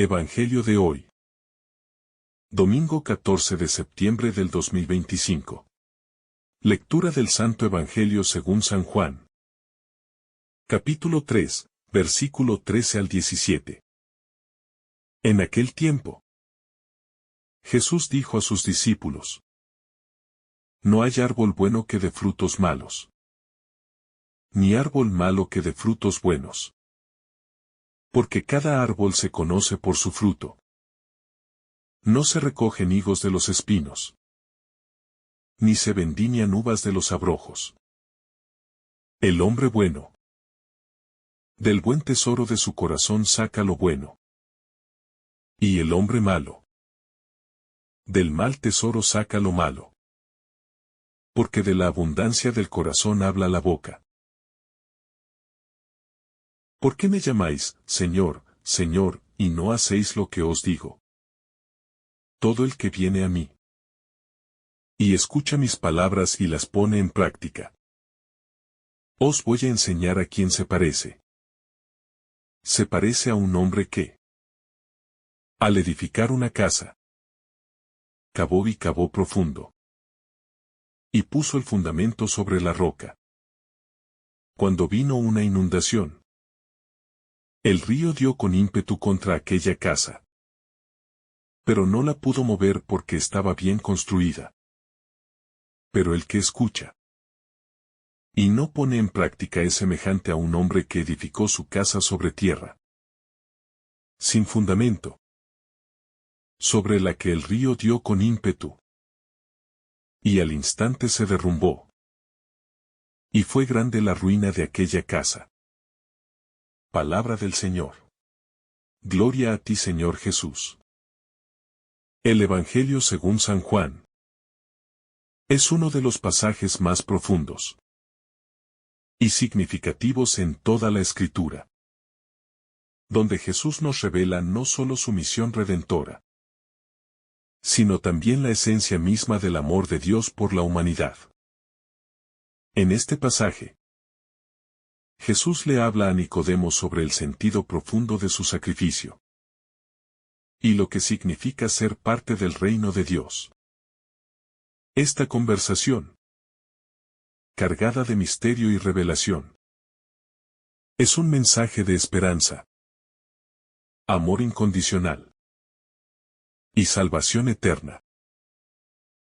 Evangelio de hoy. Domingo 14 de septiembre del 2025. Lectura del Santo Evangelio según San Juan. Capítulo 3, versículo 13 al 17. En aquel tiempo, Jesús dijo a sus discípulos: No hay árbol bueno que dé frutos malos, ni árbol malo que dé frutos buenos. Porque cada árbol se conoce por su fruto. No se recogen higos de los espinos, ni se vendimian uvas de los abrojos. El hombre bueno, del buen tesoro de su corazón saca lo bueno. Y el hombre malo, del mal tesoro saca lo malo. Porque de la abundancia del corazón habla la boca. ¿Por qué me llamáis, Señor, Señor, y no hacéis lo que os digo? Todo el que viene a mí y escucha mis palabras y las pone en práctica, os voy a enseñar a quién se parece. Se parece a un hombre que, al edificar una casa, cavó profundo, y puso el fundamento sobre la roca. Cuando vino una inundación, el río dio con ímpetu contra aquella casa, pero no la pudo mover porque estaba bien construida. Pero el que escucha y no pone en práctica es semejante a un hombre que edificó su casa sobre tierra, sin fundamento, sobre la que el río dio con ímpetu, y al instante se derrumbó. Y fue grande la ruina de aquella casa. Palabra del Señor. Gloria a ti, Señor Jesús. El Evangelio según San Juan es uno de los pasajes más profundos y significativos en toda la Escritura, donde Jesús nos revela no solo su misión redentora, sino también la esencia misma del amor de Dios por la humanidad. En este pasaje, Jesús le habla a Nicodemo sobre el sentido profundo de su sacrificio y lo que significa ser parte del reino de Dios. Esta conversación, cargada de misterio y revelación, es un mensaje de esperanza, amor incondicional y salvación eterna.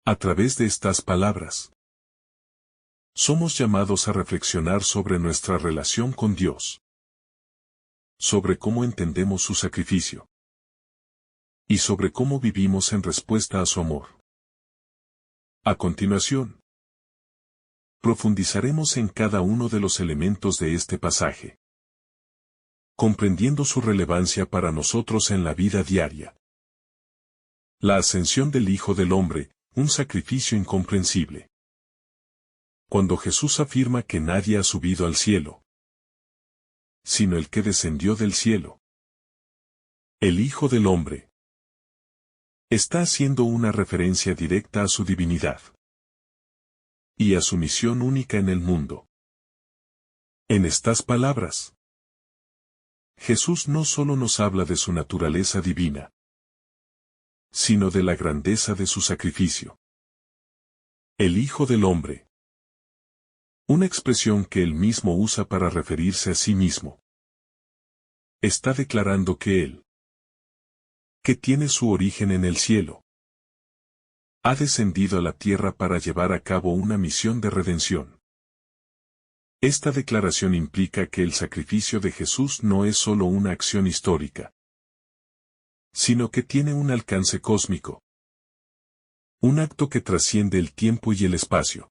A través de estas palabras, somos llamados a reflexionar sobre nuestra relación con Dios, sobre cómo entendemos su sacrificio y sobre cómo vivimos en respuesta a su amor. A continuación, profundizaremos en cada uno de los elementos de este pasaje, comprendiendo su relevancia para nosotros en la vida diaria. La ascensión del Hijo del Hombre, un sacrificio incomprensible. Cuando Jesús afirma que nadie ha subido al cielo, sino el que descendió del cielo, el Hijo del Hombre, está haciendo una referencia directa a su divinidad y a su misión única en el mundo. En estas palabras, Jesús no solo nos habla de su naturaleza divina, sino de la grandeza de su sacrificio. El Hijo del Hombre, una expresión que él mismo usa para referirse a sí mismo, está declarando que él, que tiene su origen en el cielo, ha descendido a la tierra para llevar a cabo una misión de redención. Esta declaración implica que el sacrificio de Jesús no es solo una acción histórica, sino que tiene un alcance cósmico, un acto que trasciende el tiempo y el espacio.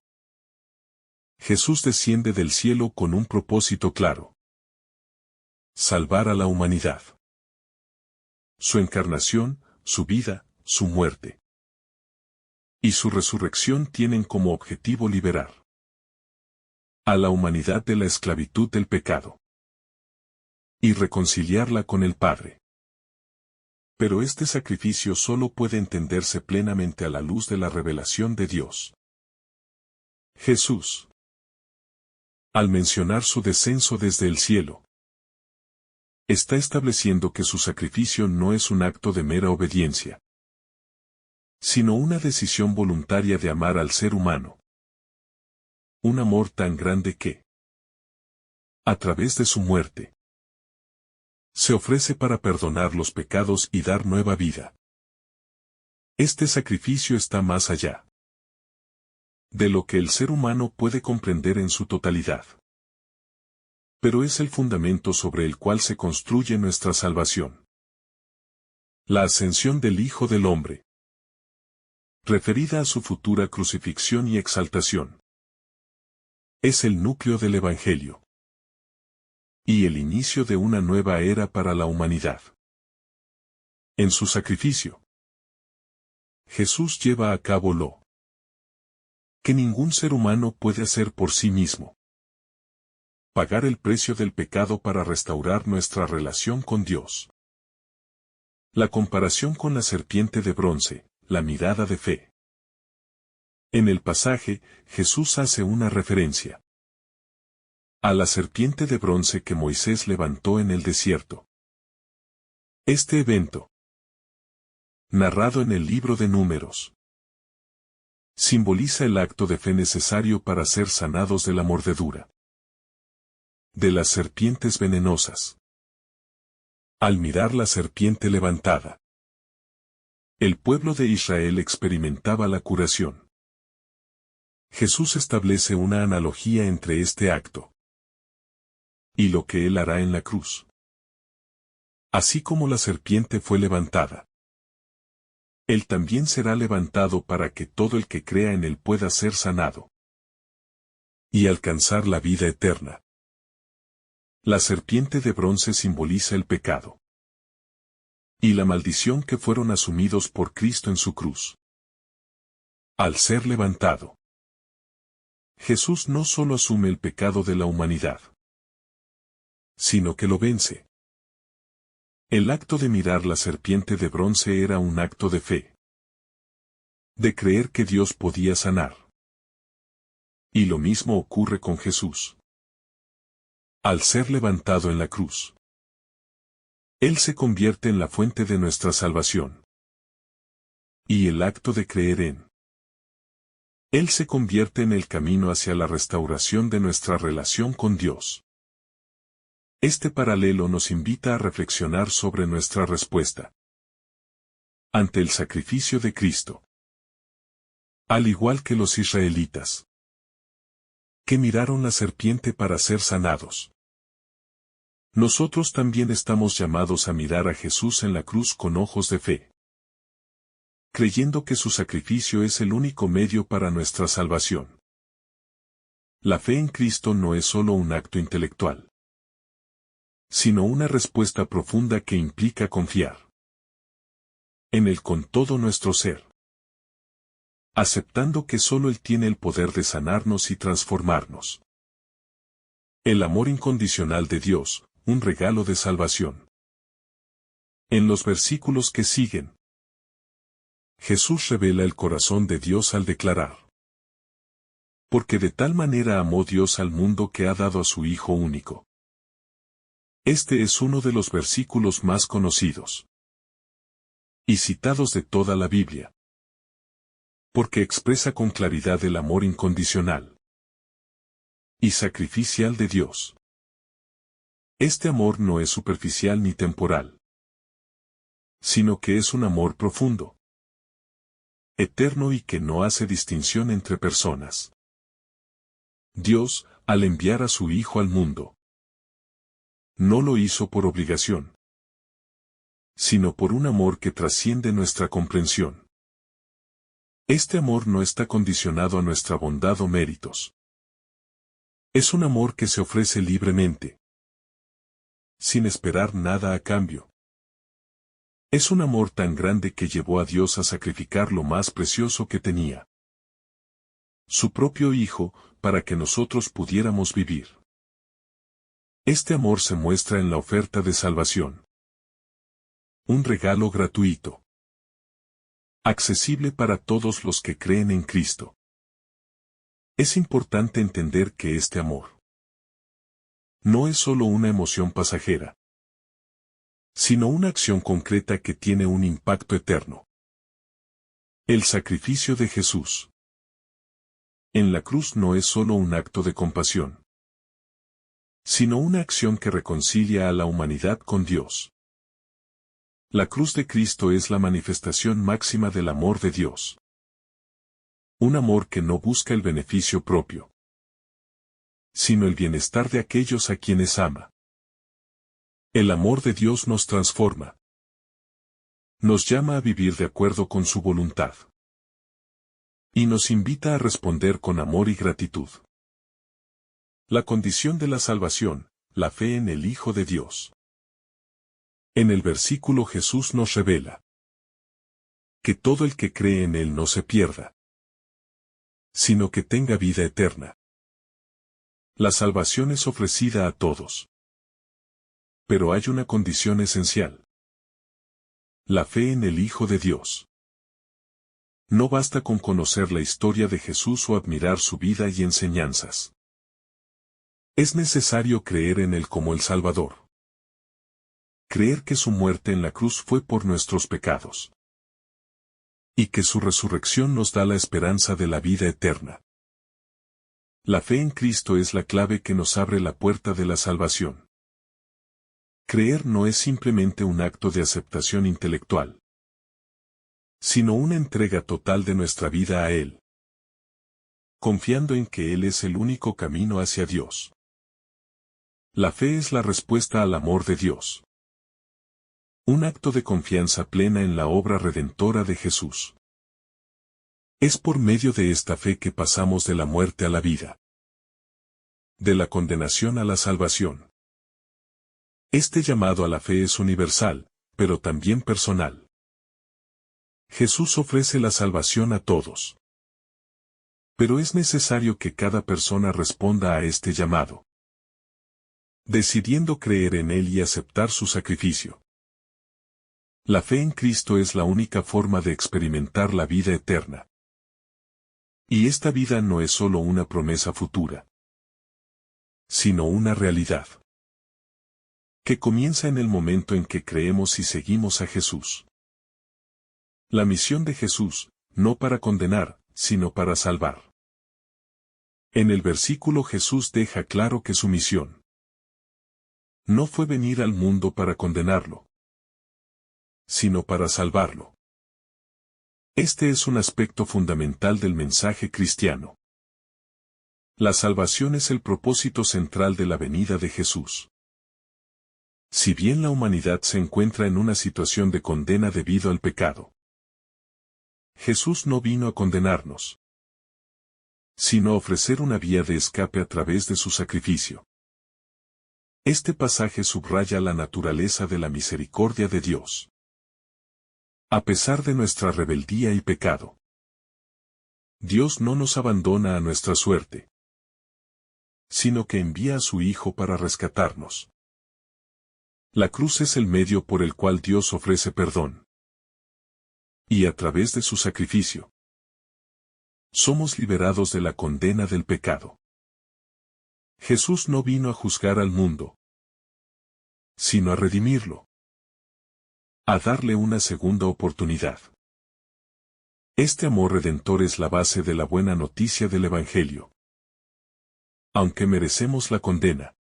Jesús desciende del cielo con un propósito claro: salvar a la humanidad. Su encarnación, su vida, su muerte y su resurrección tienen como objetivo liberar a la humanidad de la esclavitud del pecado y reconciliarla con el Padre. Pero este sacrificio solo puede entenderse plenamente a la luz de la revelación de Dios. Jesús, al mencionar su descenso desde el cielo, Está estableciendo que su sacrificio no es un acto de mera obediencia, sino una decisión voluntaria de amar al ser humano. Un amor tan grande que, a través de su muerte, se ofrece para perdonar los pecados y dar nueva vida. Este sacrificio está más allá de lo que el ser humano puede comprender en su totalidad. Pero es el fundamento sobre el cual se construye nuestra salvación. La ascensión del Hijo del Hombre, referida a su futura crucifixión y exaltación, es el núcleo del Evangelio y el inicio de una nueva era para la humanidad. En su sacrificio, Jesús lleva a cabo lo que ningún ser humano puede hacer por sí mismo: pagar el precio del pecado para restaurar nuestra relación con Dios. La comparación con la serpiente de bronce, la mirada de fe. En el pasaje, Jesús hace una referencia a la serpiente de bronce que Moisés levantó en el desierto. Este evento, narrado en el libro de Números, simboliza el acto de fe necesario para ser sanados de la mordedura de las serpientes venenosas. Al mirar la serpiente levantada, el pueblo de Israel experimentaba la curación. Jesús establece una analogía entre este acto y lo que Él hará en la cruz. Así como la serpiente fue levantada, Él también será levantado para que todo el que crea en Él pueda ser sanado y alcanzar la vida eterna. La serpiente de bronce simboliza el pecado y la maldición que fueron asumidos por Cristo en su cruz. Al ser levantado, Jesús no solo asume el pecado de la humanidad, sino que lo vence. El acto de mirar la serpiente de bronce era un acto de fe, de creer que Dios podía sanar. Y lo mismo ocurre con Jesús. Al ser levantado en la cruz, Él se convierte en la fuente de nuestra salvación. Y el acto de creer en Él se convierte en el camino hacia la restauración de nuestra relación con Dios. Este paralelo nos invita a reflexionar sobre nuestra respuesta ante el sacrificio de Cristo. Al igual que los israelitas, que miraron la serpiente para ser sanados, nosotros también estamos llamados a mirar a Jesús en la cruz con ojos de fe, creyendo que su sacrificio es el único medio para nuestra salvación. La fe en Cristo no es solo un acto intelectual, sino una respuesta profunda que implica confiar en Él con todo nuestro ser, aceptando que solo Él tiene el poder de sanarnos y transformarnos. El amor incondicional de Dios, un regalo de salvación. En los versículos que siguen, Jesús revela el corazón de Dios al declarar: porque de tal manera amó Dios al mundo que ha dado a su Hijo único. Este es uno de los versículos más conocidos y citados de toda la Biblia, porque expresa con claridad el amor incondicional y sacrificial de Dios. Este amor no es superficial ni temporal, sino que es un amor profundo, eterno y que no hace distinción entre personas. Dios, al enviar a su Hijo al mundo, no lo hizo por obligación, sino por un amor que trasciende nuestra comprensión. Este amor no está condicionado a nuestra bondad o méritos. Es un amor que se ofrece libremente, sin esperar nada a cambio. Es un amor tan grande que llevó a Dios a sacrificar lo más precioso que tenía, su propio Hijo, para que nosotros pudiéramos vivir. Este amor se muestra en la oferta de salvación. Un regalo gratuito, accesible para todos los que creen en Cristo. Es importante entender que este amor no es solo una emoción pasajera, sino una acción concreta que tiene un impacto eterno. El sacrificio de Jesús en la cruz no es solo un acto de compasión, sino una acción que reconcilia a la humanidad con Dios. La cruz de Cristo es la manifestación máxima del amor de Dios. Un amor que no busca el beneficio propio, sino el bienestar de aquellos a quienes ama. El amor de Dios nos transforma. Nos llama a vivir de acuerdo con su voluntad. Y nos invita a responder con amor y gratitud. La condición de la salvación, la fe en el Hijo de Dios. En el versículo Jesús nos revela que todo el que cree en Él no se pierda, sino que tenga vida eterna. La salvación es ofrecida a todos. Pero hay una condición esencial: la fe en el Hijo de Dios. No basta con conocer la historia de Jesús o admirar su vida y enseñanzas. Es necesario creer en Él como el Salvador. Creer que su muerte en la cruz fue por nuestros pecados. Y que su resurrección nos da la esperanza de la vida eterna. La fe en Cristo es la clave que nos abre la puerta de la salvación. Creer no es simplemente un acto de aceptación intelectual, sino una entrega total de nuestra vida a Él, confiando en que Él es el único camino hacia Dios. La fe es la respuesta al amor de Dios. Un acto de confianza plena en la obra redentora de Jesús. Es por medio de esta fe que pasamos de la muerte a la vida, de la condenación a la salvación. Este llamado a la fe es universal, pero también personal. Jesús ofrece la salvación a todos. Pero es necesario que cada persona responda a este llamado, decidiendo creer en Él y aceptar su sacrificio. La fe en Cristo es la única forma de experimentar la vida eterna. Y esta vida no es solo una promesa futura, sino una realidad, que comienza en el momento en que creemos y seguimos a Jesús. La misión de Jesús, no para condenar, sino para salvar. En el versículo Jesús deja claro que su misión no fue venir al mundo para condenarlo, sino para salvarlo. Este es un aspecto fundamental del mensaje cristiano. La salvación es el propósito central de la venida de Jesús. Si bien la humanidad se encuentra en una situación de condena debido al pecado, Jesús no vino a condenarnos, sino a ofrecer una vía de escape a través de su sacrificio. Este pasaje subraya la naturaleza de la misericordia de Dios. A pesar de nuestra rebeldía y pecado, Dios no nos abandona a nuestra suerte, sino que envía a su Hijo para rescatarnos. La cruz es el medio por el cual Dios ofrece perdón. Y a través de su sacrificio, somos liberados de la condena del pecado. Jesús no vino a juzgar al mundo, sino a redimirlo, a darle una segunda oportunidad. Este amor redentor es la base de la buena noticia del Evangelio. Aunque merecemos la condena,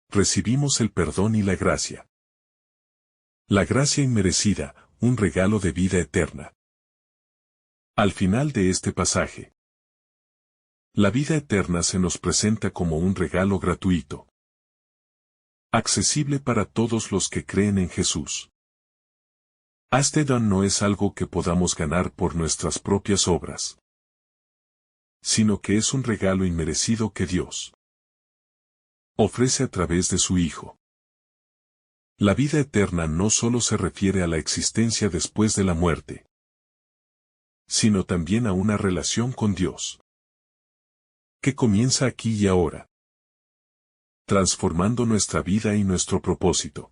recibimos el perdón y la gracia. La gracia inmerecida, un regalo de vida eterna. Al final de este pasaje, la vida eterna se nos presenta como un regalo gratuito, accesible para todos los que creen en Jesús. Este don no es algo que podamos ganar por nuestras propias obras, sino que es un regalo inmerecido que Dios ofrece a través de su Hijo. La vida eterna no solo se refiere a la existencia después de la muerte, sino también a una relación con Dios, que comienza aquí y ahora, transformando nuestra vida y nuestro propósito.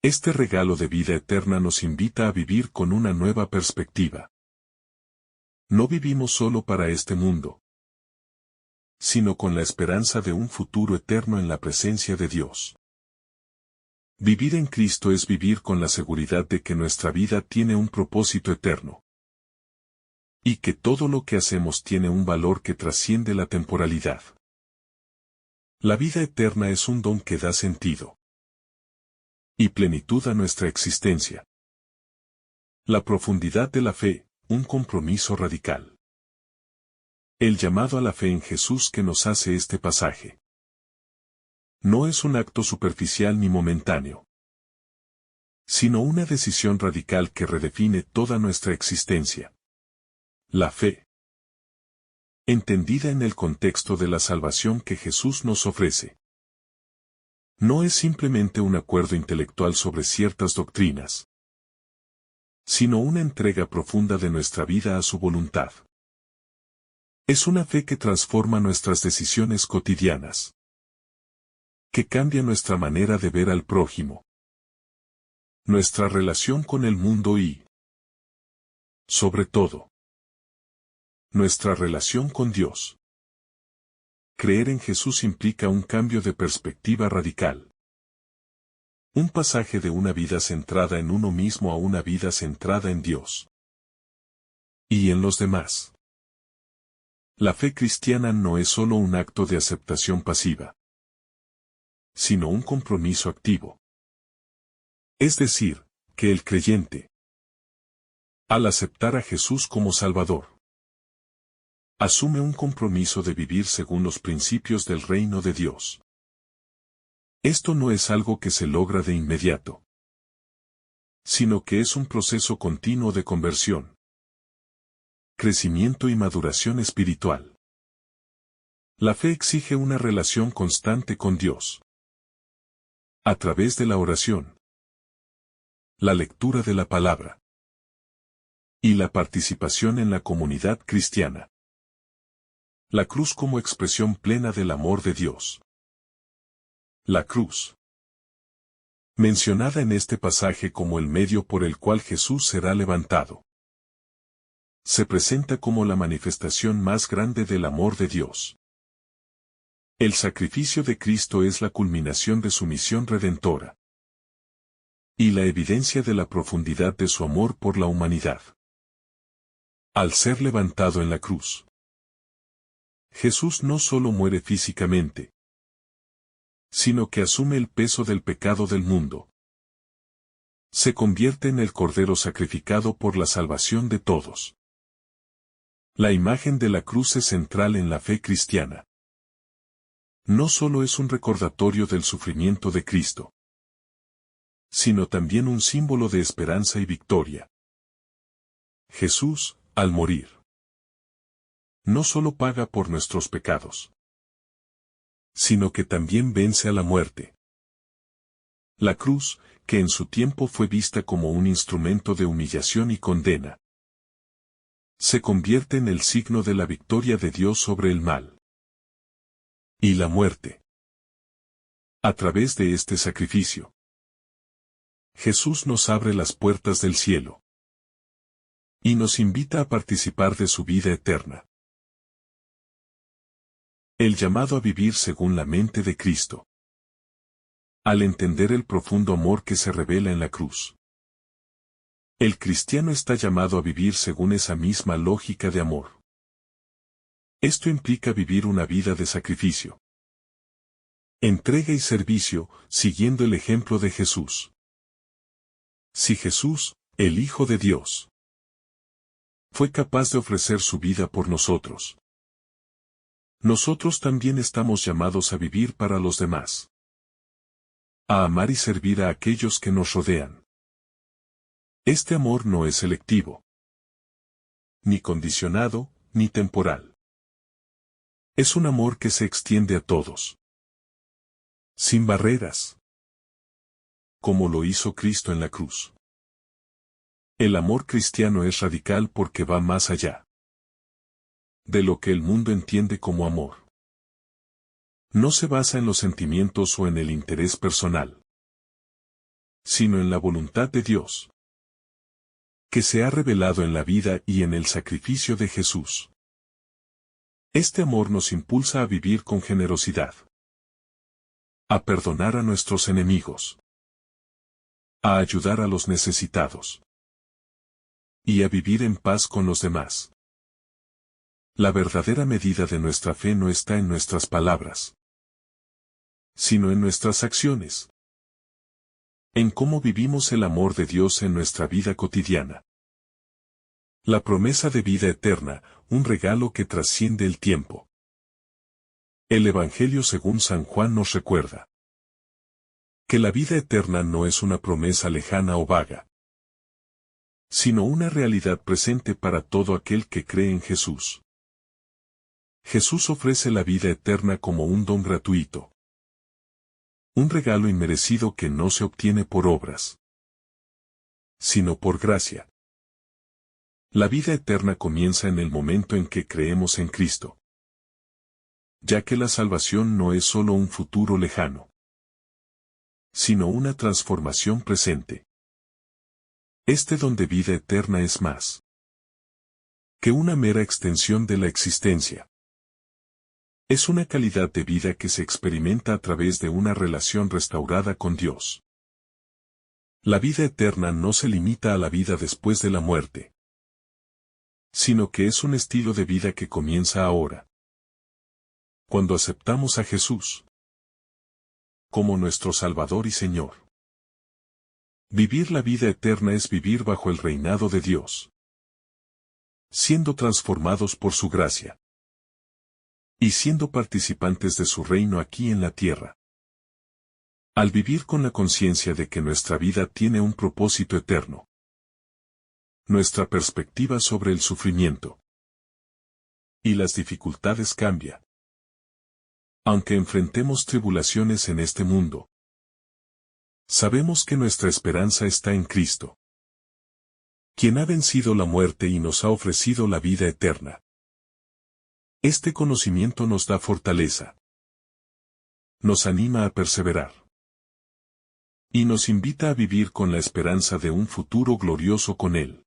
Este regalo de vida eterna nos invita a vivir con una nueva perspectiva. No vivimos solo para este mundo, sino con la esperanza de un futuro eterno en la presencia de Dios. Vivir en Cristo es vivir con la seguridad de que nuestra vida tiene un propósito eterno. Y que todo lo que hacemos tiene un valor que trasciende la temporalidad. La vida eterna es un don que da sentido y plenitud a nuestra existencia. La profundidad de la fe, un compromiso radical. El llamado a la fe en Jesús que nos hace este pasaje. No es un acto superficial ni momentáneo, sino una decisión radical que redefine toda nuestra existencia. La fe, entendida en el contexto de la salvación que Jesús nos ofrece, no es simplemente un acuerdo intelectual sobre ciertas doctrinas, sino una entrega profunda de nuestra vida a su voluntad. Es una fe que transforma nuestras decisiones cotidianas, que cambia nuestra manera de ver al prójimo, nuestra relación con el mundo y, sobre todo, nuestra relación con Dios. Creer en Jesús implica un cambio de perspectiva radical. Un pasaje de una vida centrada en uno mismo a una vida centrada en Dios y en los demás. La fe cristiana no es solo un acto de aceptación pasiva, sino un compromiso activo. Es decir, que el creyente, al aceptar a Jesús como Salvador, asume un compromiso de vivir según los principios del reino de Dios. Esto no es algo que se logra de inmediato, sino que es un proceso continuo de conversión, crecimiento y maduración espiritual. La fe exige una relación constante con Dios, a través de la oración, la lectura de la palabra y la participación en la comunidad cristiana. La cruz como expresión plena del amor de Dios. La cruz, mencionada en este pasaje como el medio por el cual Jesús será levantado, se presenta como la manifestación más grande del amor de Dios. El sacrificio de Cristo es la culminación de su misión redentora y la evidencia de la profundidad de su amor por la humanidad. Al ser levantado en la cruz, Jesús no solo muere físicamente, sino que asume el peso del pecado del mundo. Se convierte en el Cordero sacrificado por la salvación de todos. La imagen de la cruz es central en la fe cristiana. No solo es un recordatorio del sufrimiento de Cristo, sino también un símbolo de esperanza y victoria. Jesús, al morir, no solo paga por nuestros pecados, sino que también vence a la muerte. La cruz, que en su tiempo fue vista como un instrumento de humillación y condena, se convierte en el signo de la victoria de Dios sobre el mal y la muerte. A través de este sacrificio, Jesús nos abre las puertas del cielo y nos invita a participar de su vida eterna. El llamado a vivir según la mente de Cristo. Al entender el profundo amor que se revela en la cruz, el cristiano está llamado a vivir según esa misma lógica de amor. Esto implica vivir una vida de sacrificio, entrega y servicio, siguiendo el ejemplo de Jesús. Si Jesús, el Hijo de Dios, fue capaz de ofrecer su vida por nosotros, nosotros también estamos llamados a vivir para los demás, a amar y servir a aquellos que nos rodean. Este amor no es selectivo, ni condicionado, ni temporal. Es un amor que se extiende a todos, sin barreras, como lo hizo Cristo en la cruz. El amor cristiano es radical porque va más allá de lo que el mundo entiende como amor. No se basa en los sentimientos o en el interés personal, sino en la voluntad de Dios, que se ha revelado en la vida y en el sacrificio de Jesús. Este amor nos impulsa a vivir con generosidad, a perdonar a nuestros enemigos, a ayudar a los necesitados y a vivir en paz con los demás. La verdadera medida de nuestra fe no está en nuestras palabras, sino en nuestras acciones, en cómo vivimos el amor de Dios en nuestra vida cotidiana. La promesa de vida eterna, un regalo que trasciende el tiempo. El Evangelio según San Juan nos recuerda que la vida eterna no es una promesa lejana o vaga, sino una realidad presente para todo aquel que cree en Jesús. Jesús ofrece la vida eterna como un don gratuito, un regalo inmerecido que no se obtiene por obras, sino por gracia. La vida eterna comienza en el momento en que creemos en Cristo, ya que la salvación no es solo un futuro lejano, sino una transformación presente. Este don de vida eterna es más que una mera extensión de la existencia. Es una calidad de vida que se experimenta a través de una relación restaurada con Dios. La vida eterna no se limita a la vida después de la muerte, sino que es un estilo de vida que comienza ahora, cuando aceptamos a Jesús como nuestro Salvador y Señor. Vivir la vida eterna es vivir bajo el reinado de Dios, siendo transformados por su gracia y siendo participantes de su reino aquí en la tierra. Al vivir con la conciencia de que nuestra vida tiene un propósito eterno, nuestra perspectiva sobre el sufrimiento y las dificultades cambia. Aunque enfrentemos tribulaciones en este mundo, sabemos que nuestra esperanza está en Cristo, quien ha vencido la muerte y nos ha ofrecido la vida eterna. Este conocimiento nos da fortaleza, nos anima a perseverar y nos invita a vivir con la esperanza de un futuro glorioso con Él.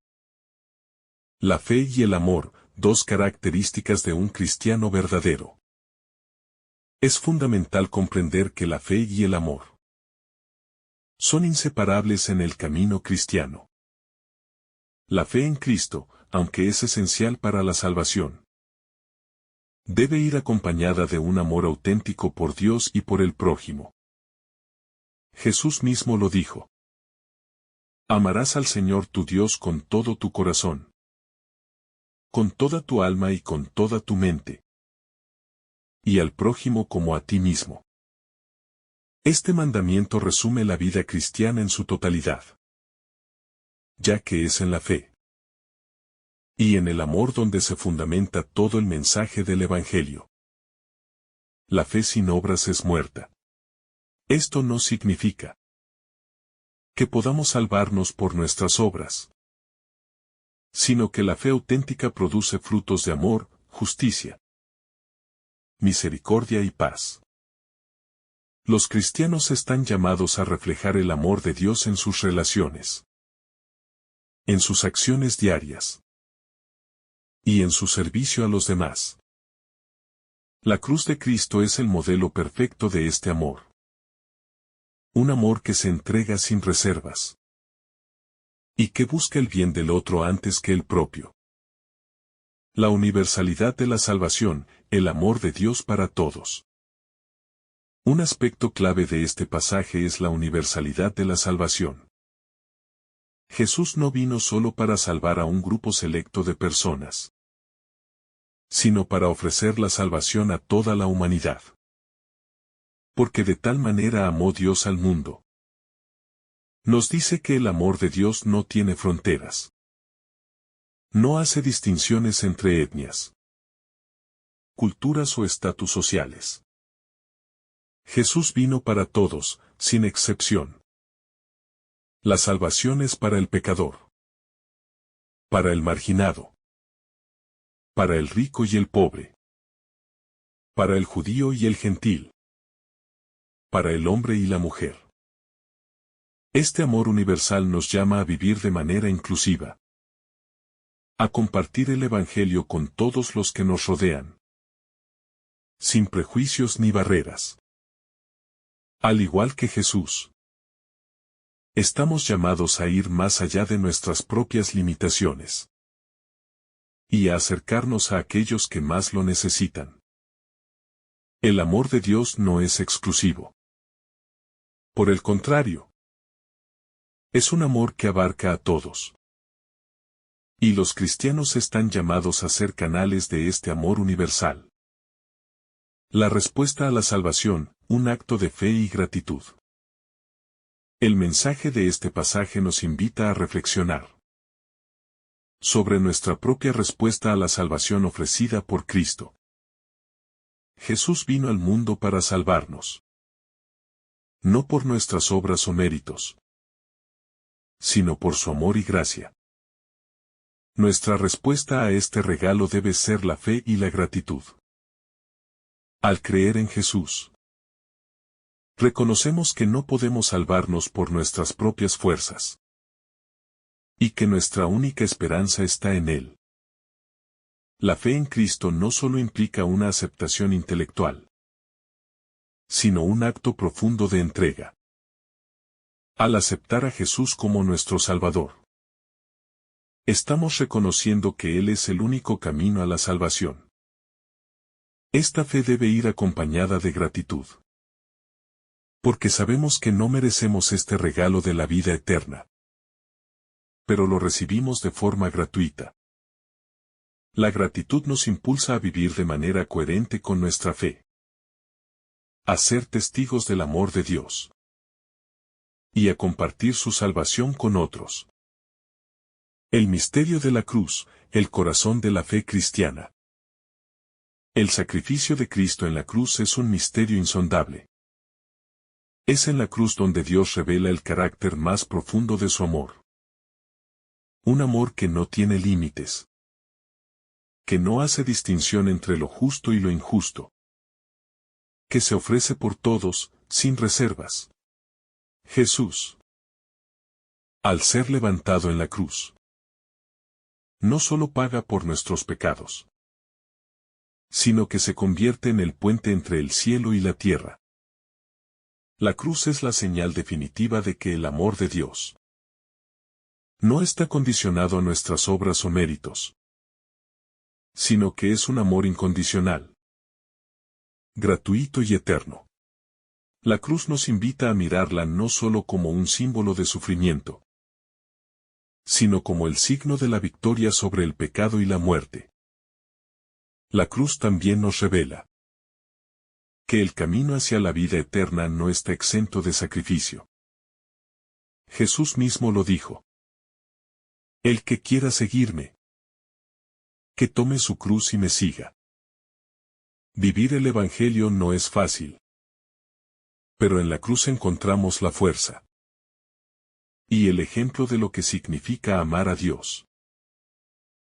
La fe y el amor, dos características de un cristiano verdadero. Es fundamental comprender que la fe y el amor son inseparables en el camino cristiano. La fe en Cristo, aunque es esencial para la salvación, debe ir acompañada de un amor auténtico por Dios y por el prójimo. Jesús mismo lo dijo. Amarás al Señor tu Dios con todo tu corazón, con toda tu alma y con toda tu mente, y al prójimo como a ti mismo. Este mandamiento resume la vida cristiana en su totalidad, ya que es en la fe y en el amor donde se fundamenta todo el mensaje del Evangelio. La fe sin obras es muerta. Esto no significa que podamos salvarnos por nuestras obras, sino que la fe auténtica produce frutos de amor, justicia, misericordia y paz. Los cristianos están llamados a reflejar el amor de Dios en sus relaciones, en sus acciones diarias y en su servicio a los demás. La cruz de Cristo es el modelo perfecto de este amor. Un amor que se entrega sin reservas y que busca el bien del otro antes que el propio. La universalidad de la salvación, el amor de Dios para todos. Un aspecto clave de este pasaje es la universalidad de la salvación. Jesús no vino solo para salvar a un grupo selecto de personas, sino para ofrecer la salvación a toda la humanidad. Porque de tal manera amó Dios al mundo. Nos dice que el amor de Dios no tiene fronteras. No hace distinciones entre etnias, culturas o estatus sociales. Jesús vino para todos, sin excepción. La salvación es para el pecador, para el marginado, para el rico y el pobre, para el judío y el gentil, para el hombre y la mujer. Este amor universal nos llama a vivir de manera inclusiva, a compartir el Evangelio con todos los que nos rodean, sin prejuicios ni barreras. Al igual que Jesús, Estamos llamados a ir más allá de nuestras propias limitaciones y a acercarnos a aquellos que más lo necesitan. El amor de Dios no es exclusivo. Por el contrario, es un amor que abarca a todos. Y los cristianos están llamados a ser canales de este amor universal. La respuesta a la salvación, un acto de fe y gratitud. El mensaje de este pasaje nos invita a reflexionar sobre nuestra propia respuesta a la salvación ofrecida por Cristo. Jesús vino al mundo para salvarnos. No por nuestras obras o méritos, sino por su amor y gracia. Nuestra respuesta a este regalo debe ser la fe y la gratitud. Al creer en Jesús, reconocemos que no podemos salvarnos por nuestras propias fuerzas, y que nuestra única esperanza está en Él. La fe en Cristo no solo implica una aceptación intelectual, sino un acto profundo de entrega. Al aceptar a Jesús como nuestro Salvador, estamos reconociendo que Él es el único camino a la salvación. Esta fe debe ir acompañada de gratitud, porque sabemos que no merecemos este regalo de la vida eterna, pero lo recibimos de forma gratuita. La gratitud nos impulsa a vivir de manera coherente con nuestra fe, a ser testigos del amor de Dios y a compartir su salvación con otros. El misterio de la cruz, el corazón de la fe cristiana. El sacrificio de Cristo en la cruz es un misterio insondable. Es en la cruz donde Dios revela el carácter más profundo de su amor. Un amor que no tiene límites, que no hace distinción entre lo justo y lo injusto, que se ofrece por todos, sin reservas. Jesús, al ser levantado en la cruz, no solo paga por nuestros pecados, sino que se convierte en el puente entre el cielo y la tierra. La cruz es la señal definitiva de que el amor de Dios no está condicionado a nuestras obras o méritos, sino que es un amor incondicional, gratuito y eterno. La cruz nos invita a mirarla no solo como un símbolo de sufrimiento, sino como el signo de la victoria sobre el pecado y la muerte. La cruz también nos revela que el camino hacia la vida eterna no está exento de sacrificio. Jesús mismo lo dijo: el que quiera seguirme, que tome su cruz y me siga. Vivir el Evangelio no es fácil, pero en la cruz encontramos la fuerza y el ejemplo de lo que significa amar a Dios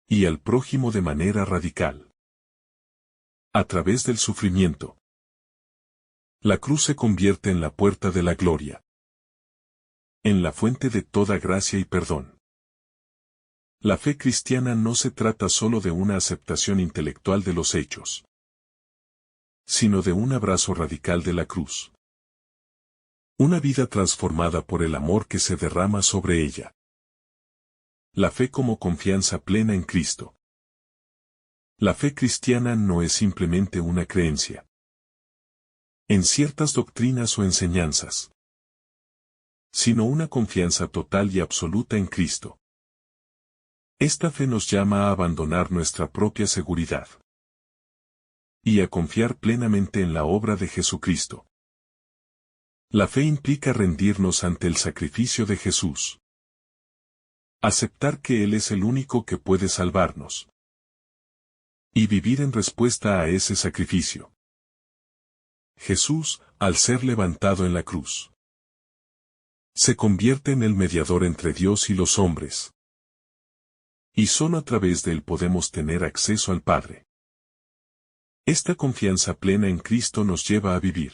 y al prójimo de manera radical. A través del sufrimiento, la cruz se convierte en la puerta de la gloria, en la fuente de toda gracia y perdón. La fe cristiana no se trata solo de una aceptación intelectual de los hechos, sino de un abrazo radical de la cruz. Una vida transformada por el amor que se derrama sobre ella. La fe como confianza plena en Cristo. La fe cristiana no es simplemente una creencia en ciertas doctrinas o enseñanzas, sino una confianza total y absoluta en Cristo. Esta fe nos llama a abandonar nuestra propia seguridad y a confiar plenamente en la obra de Jesucristo. La fe implica rendirnos ante el sacrificio de Jesús. Aceptar que Él es el único que puede salvarnos. Y vivir en respuesta a ese sacrificio. Jesús, al ser levantado en la cruz, se convierte en el mediador entre Dios y los hombres. Y solo a través de Él podemos tener acceso al Padre. Esta confianza plena en Cristo nos lleva a vivir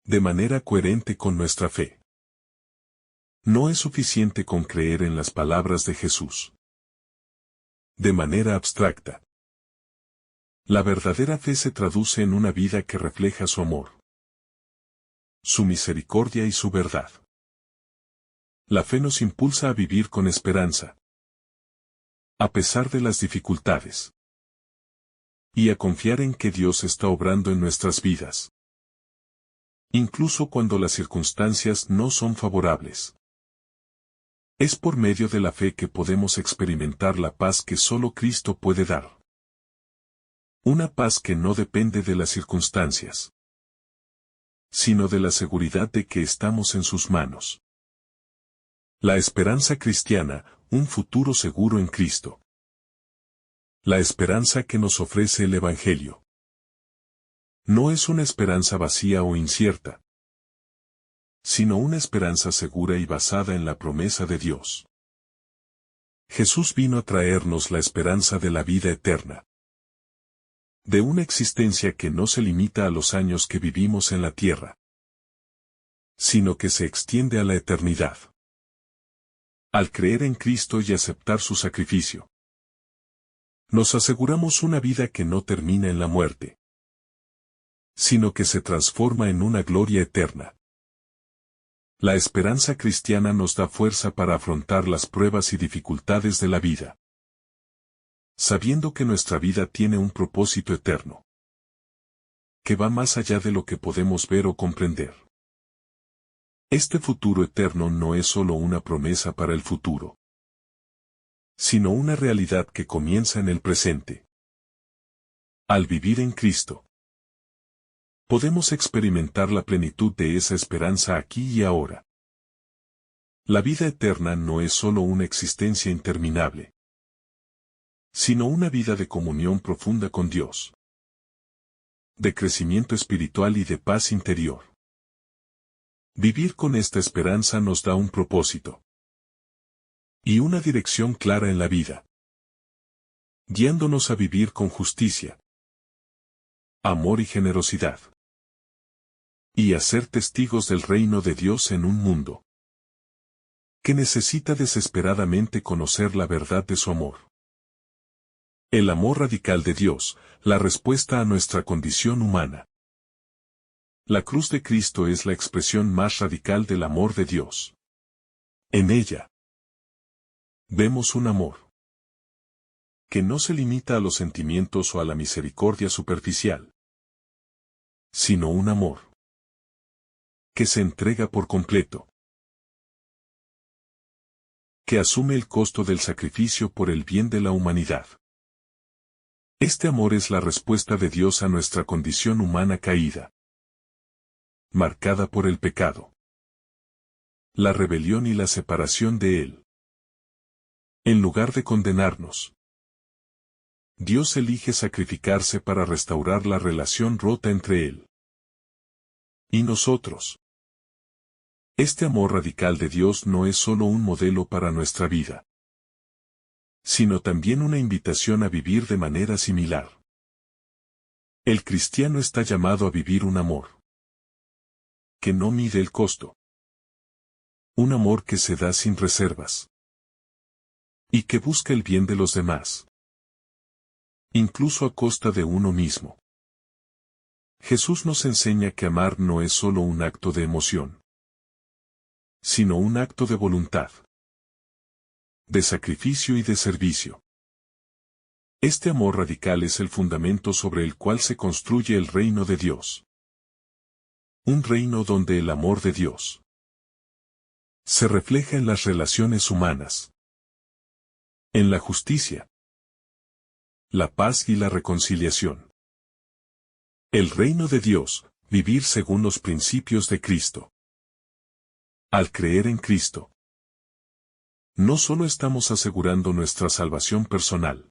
de manera coherente con nuestra fe. No es suficiente con creer en las palabras de Jesús de manera abstracta. La verdadera fe se traduce en una vida que refleja su amor, su misericordia y su verdad. La fe nos impulsa a vivir con esperanza, a pesar de las dificultades, y a confiar en que Dios está obrando en nuestras vidas, incluso cuando las circunstancias no son favorables. Es por medio de la fe que podemos experimentar la paz que solo Cristo puede dar. Una paz que no depende de las circunstancias, sino de la seguridad de que estamos en sus manos. La esperanza cristiana, un futuro seguro en Cristo. La esperanza que nos ofrece el Evangelio. No es una esperanza vacía o incierta, sino una esperanza segura y basada en la promesa de Dios. Jesús vino a traernos la esperanza de la vida eterna, de una existencia que no se limita a los años que vivimos en la tierra, sino que se extiende a la eternidad. Al creer en Cristo y aceptar su sacrificio, nos aseguramos una vida que no termina en la muerte, sino que se transforma en una gloria eterna. La esperanza cristiana nos da fuerza para afrontar las pruebas y dificultades de la vida, sabiendo que nuestra vida tiene un propósito eterno, que va más allá de lo que podemos ver o comprender. Este futuro eterno no es solo una promesa para el futuro, sino una realidad que comienza en el presente. Al vivir en Cristo, podemos experimentar la plenitud de esa esperanza aquí y ahora. La vida eterna no es solo una existencia interminable, sino una vida de comunión profunda con Dios, de crecimiento espiritual y de paz interior. Vivir con esta esperanza nos da un propósito y una dirección clara en la vida, guiándonos a vivir con justicia, amor y generosidad, y a ser testigos del reino de Dios en un mundo que necesita desesperadamente conocer la verdad de su amor. El amor radical de Dios, la respuesta a nuestra condición humana. La cruz de Cristo es la expresión más radical del amor de Dios. En ella, vemos un amor que no se limita a los sentimientos o a la misericordia superficial, sino un amor que se entrega por completo, que asume el costo del sacrificio por el bien de la humanidad. Este amor es la respuesta de Dios a nuestra condición humana caída, marcada por el pecado, la rebelión y la separación de Él. En lugar de condenarnos, Dios elige sacrificarse para restaurar la relación rota entre Él y nosotros. Este amor radical de Dios no es solo un modelo para nuestra vida, sino también una invitación a vivir de manera similar. El cristiano está llamado a vivir un amor que no mide el costo, un amor que se da sin reservas y que busca el bien de los demás, incluso a costa de uno mismo. Jesús nos enseña que amar no es solo un acto de emoción, sino un acto de voluntad, de sacrificio y de servicio. Este amor radical es el fundamento sobre el cual se construye el reino de Dios. Un reino donde el amor de Dios se refleja en las relaciones humanas, en la justicia, la paz y la reconciliación. El reino de Dios, vivir según los principios de Cristo. Al creer en Cristo, no solo estamos asegurando nuestra salvación personal,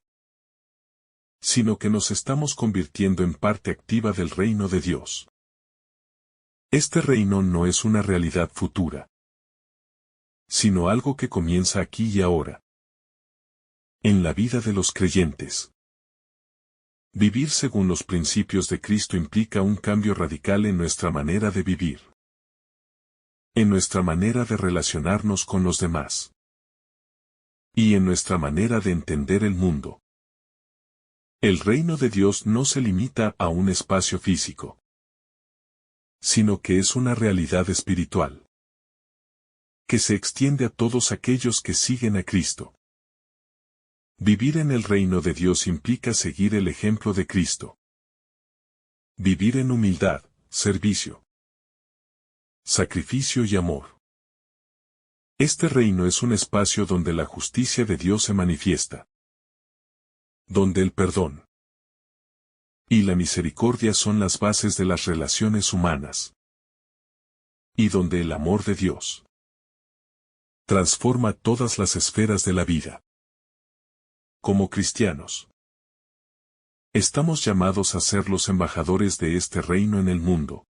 sino que nos estamos convirtiendo en parte activa del reino de Dios. Este reino no es una realidad futura, sino algo que comienza aquí y ahora, en la vida de los creyentes. Vivir según los principios de Cristo implica un cambio radical en nuestra manera de vivir, en nuestra manera de relacionarnos con los demás, y en nuestra manera de entender el mundo. El reino de Dios no se limita a un espacio físico, sino que es una realidad espiritual, que se extiende a todos aquellos que siguen a Cristo. Vivir en el reino de Dios implica seguir el ejemplo de Cristo. Vivir en humildad, servicio, sacrificio y amor. Este reino es un espacio donde la justicia de Dios se manifiesta, donde el perdón y la misericordia son las bases de las relaciones humanas, y donde el amor de Dios transforma todas las esferas de la vida. Como cristianos, estamos llamados a ser los embajadores de este reino en el mundo,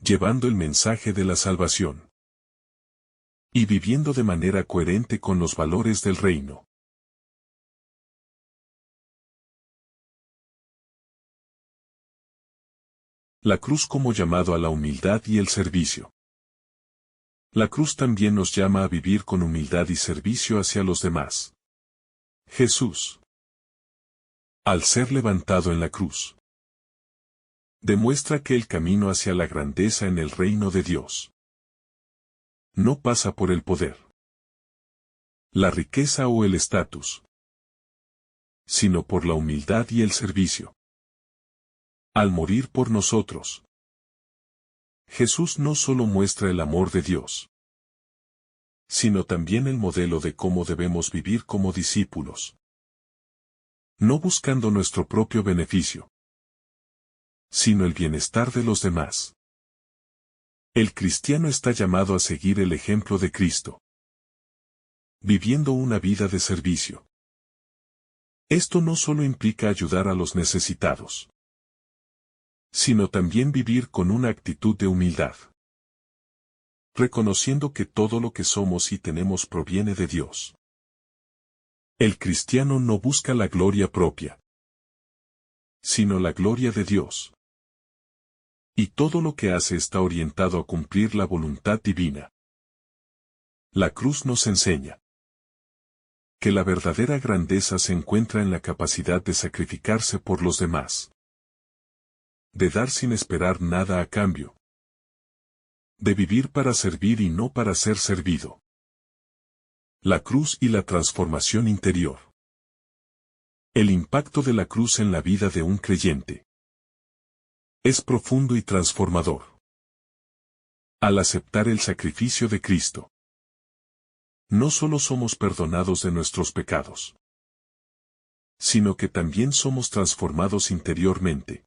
llevando el mensaje de la salvación y viviendo de manera coherente con los valores del reino. La cruz como llamado a la humildad y el servicio. La cruz también nos llama a vivir con humildad y servicio hacia los demás. Jesús, al ser levantado en la cruz, demuestra que el camino hacia la grandeza en el reino de Dios no pasa por el poder, la riqueza o el estatus, sino por la humildad y el servicio. Al morir por nosotros, Jesús no solo muestra el amor de Dios, sino también el modelo de cómo debemos vivir como discípulos. No buscando nuestro propio beneficio, sino el bienestar de los demás. El cristiano está llamado a seguir el ejemplo de Cristo, viviendo una vida de servicio. Esto no solo implica ayudar a los necesitados, sino también vivir con una actitud de humildad, reconociendo que todo lo que somos y tenemos proviene de Dios. El cristiano no busca la gloria propia, sino la gloria de Dios. Y todo lo que hace está orientado a cumplir la voluntad divina. La cruz nos enseña que la verdadera grandeza se encuentra en la capacidad de sacrificarse por los demás, de dar sin esperar nada a cambio, de vivir para servir y no para ser servido. La cruz y la transformación interior. El impacto de la cruz en la vida de un creyente es profundo y transformador. Al aceptar el sacrificio de Cristo, no solo somos perdonados de nuestros pecados, sino que también somos transformados interiormente.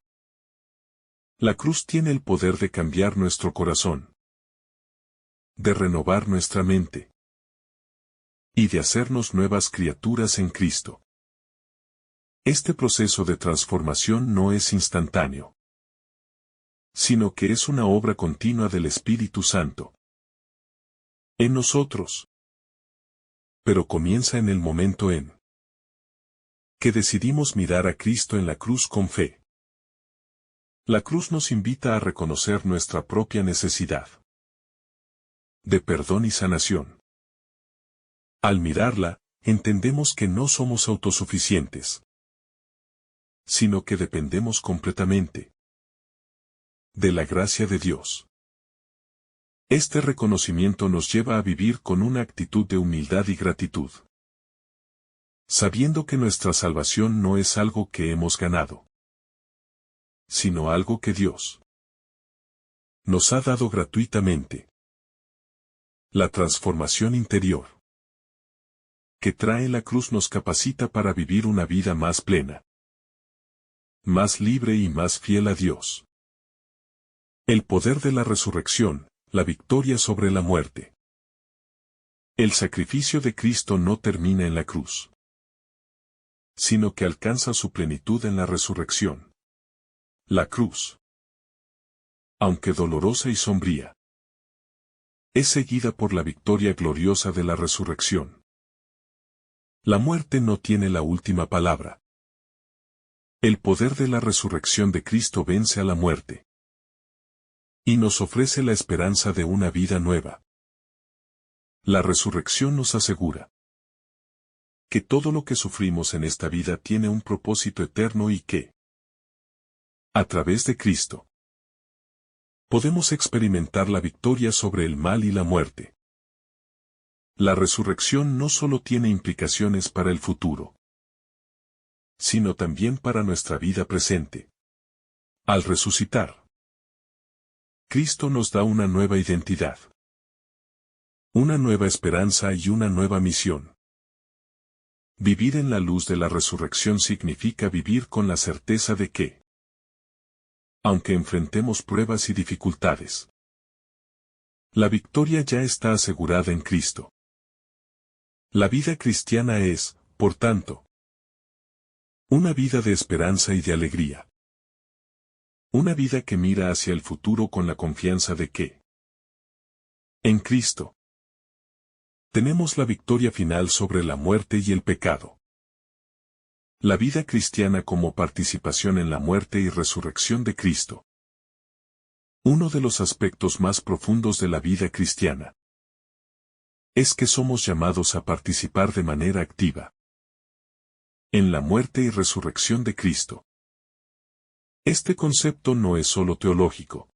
La cruz tiene el poder de cambiar nuestro corazón, de renovar nuestra mente y de hacernos nuevas criaturas en Cristo. Este proceso de transformación no es instantáneo, sino que es una obra continua del Espíritu Santo en nosotros. Pero comienza en el momento en que decidimos mirar a Cristo en la cruz con fe. La cruz nos invita a reconocer nuestra propia necesidad de perdón y sanación. Al mirarla, entendemos que no somos autosuficientes, sino que dependemos completamente de la gracia de Dios. Este reconocimiento nos lleva a vivir con una actitud de humildad y gratitud, sabiendo que nuestra salvación no es algo que hemos ganado, sino algo que Dios nos ha dado gratuitamente. La transformación interior que trae la cruz nos capacita para vivir una vida más plena, más libre y más fiel a Dios. El poder de la resurrección, la victoria sobre la muerte. El sacrificio de Cristo no termina en la cruz, sino que alcanza su plenitud en la resurrección. La cruz, aunque dolorosa y sombría, es seguida por la victoria gloriosa de la resurrección. La muerte no tiene la última palabra. El poder de la resurrección de Cristo vence a la muerte y nos ofrece la esperanza de una vida nueva. La resurrección nos asegura que todo lo que sufrimos en esta vida tiene un propósito eterno y que, a través de Cristo, podemos experimentar la victoria sobre el mal y la muerte. La resurrección no solo tiene implicaciones para el futuro, sino también para nuestra vida presente. Al resucitar, Cristo nos da una nueva identidad, una nueva esperanza y una nueva misión. Vivir en la luz de la resurrección significa vivir con la certeza de que, aunque enfrentemos pruebas y dificultades, la victoria ya está asegurada en Cristo. La vida cristiana es, por tanto, una vida de esperanza y de alegría. Una vida que mira hacia el futuro con la confianza de que, en Cristo, tenemos la victoria final sobre la muerte y el pecado. La vida cristiana como participación en la muerte y resurrección de Cristo. Uno de los aspectos más profundos de la vida cristiana es que somos llamados a participar de manera activa en la muerte y resurrección de Cristo. Este concepto no es solo teológico,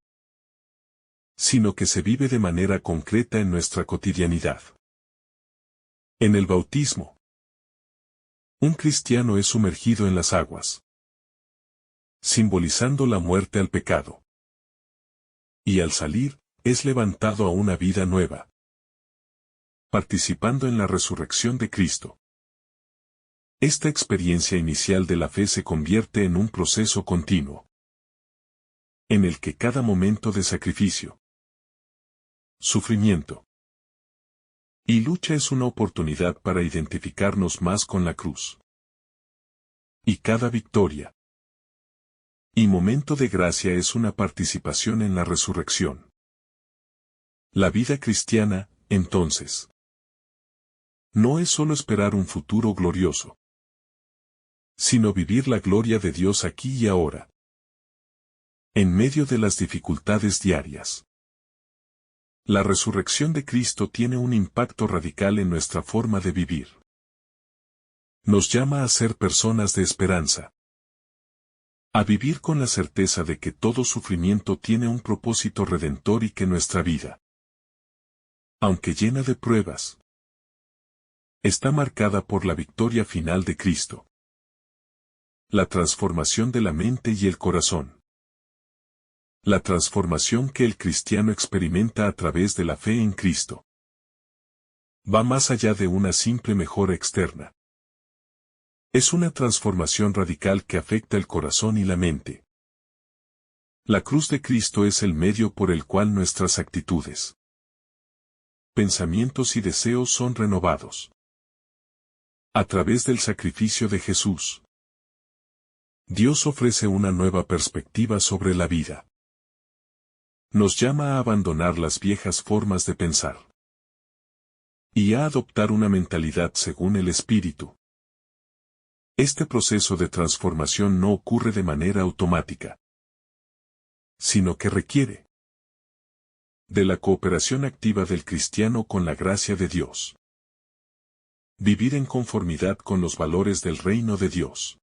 sino que se vive de manera concreta en nuestra cotidianidad. En el bautismo, un cristiano es sumergido en las aguas, simbolizando la muerte al pecado. Y al salir, es levantado a una vida nueva, participando en la resurrección de Cristo. Esta experiencia inicial de la fe se convierte en un proceso continuo, en el que cada momento de sacrificio, sufrimiento y lucha es una oportunidad para identificarnos más con la cruz. Y cada victoria y momento de gracia es una participación en la resurrección. La vida cristiana, entonces, no es solo esperar un futuro glorioso, sino vivir la gloria de Dios aquí y ahora, en medio de las dificultades diarias. La resurrección de Cristo tiene un impacto radical en nuestra forma de vivir. Nos llama a ser personas de esperanza, a vivir con la certeza de que todo sufrimiento tiene un propósito redentor y que nuestra vida, aunque llena de pruebas, está marcada por la victoria final de Cristo. La transformación de la mente y el corazón. La transformación que el cristiano experimenta a través de la fe en Cristo va más allá de una simple mejora externa. Es una transformación radical que afecta el corazón y la mente. La cruz de Cristo es el medio por el cual nuestras actitudes, pensamientos y deseos son renovados. A través del sacrificio de Jesús, Dios ofrece una nueva perspectiva sobre la vida. Nos llama a abandonar las viejas formas de pensar y a adoptar una mentalidad según el Espíritu. Este proceso de transformación no ocurre de manera automática, sino que requiere de la cooperación activa del cristiano con la gracia de Dios. Vivir en conformidad con los valores del reino de Dios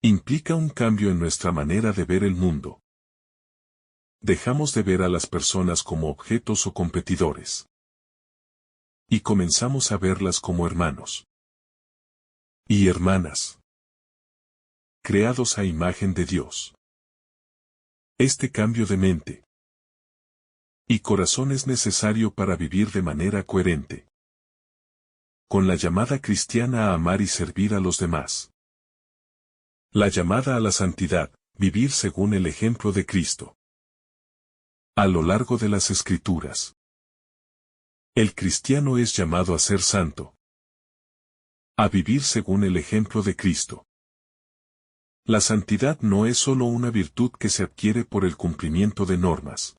implica un cambio en nuestra manera de ver el mundo. Dejamos de ver a las personas como objetos o competidores, y comenzamos a verlas como hermanos y hermanas, creados a imagen de Dios. Este cambio de mente y corazón es necesario para vivir de manera coherente con la llamada cristiana a amar y servir a los demás. La llamada a la santidad, vivir según el ejemplo de Cristo. A lo largo de las Escrituras, el cristiano es llamado a ser santo, a vivir según el ejemplo de Cristo. La santidad no es solo una virtud que se adquiere por el cumplimiento de normas,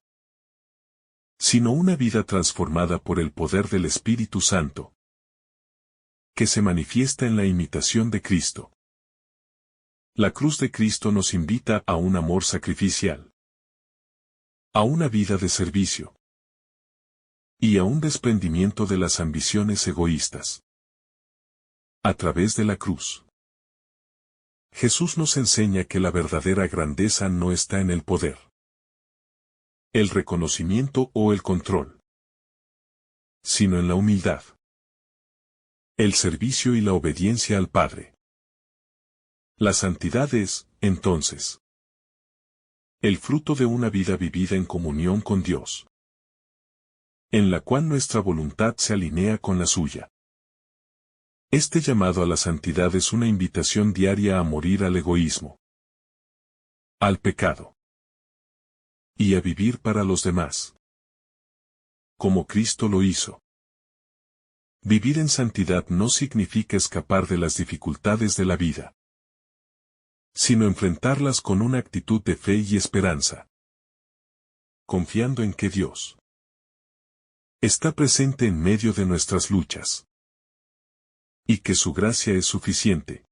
sino una vida transformada por el poder del Espíritu Santo, que se manifiesta en la imitación de Cristo. La cruz de Cristo nos invita a un amor sacrificial, a una vida de servicio y a un desprendimiento de las ambiciones egoístas. A través de la cruz, Jesús nos enseña que la verdadera grandeza no está en el poder, el reconocimiento o el control, sino en la humildad, el servicio y la obediencia al Padre. La santidad es, entonces, el fruto de una vida vivida en comunión con Dios, en la cual nuestra voluntad se alinea con la suya. Este llamado a la santidad es una invitación diaria a morir al egoísmo, al pecado, y a vivir para los demás, como Cristo lo hizo. Vivir en santidad no significa escapar de las dificultades de la vida, sino enfrentarlas con una actitud de fe y esperanza, confiando en que Dios está presente en medio de nuestras luchas, y que su gracia es suficiente.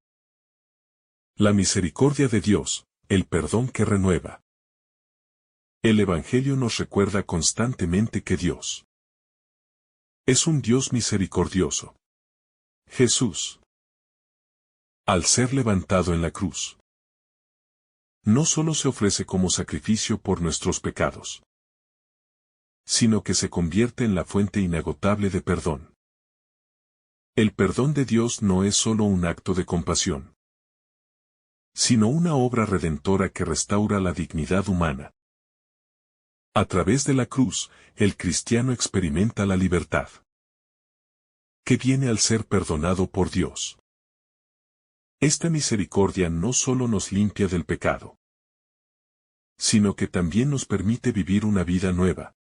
La misericordia de Dios, el perdón que renueva. El Evangelio nos recuerda constantemente que Dios es un Dios misericordioso. Jesús, al ser levantado en la cruz, no solo se ofrece como sacrificio por nuestros pecados, sino que se convierte en la fuente inagotable de perdón. El perdón de Dios no es solo un acto de compasión, sino una obra redentora que restaura la dignidad humana. A través de la cruz, el cristiano experimenta la libertad, que viene al ser perdonado por Dios. Esta misericordia no solo nos limpia del pecado, sino que también nos permite vivir una vida nueva.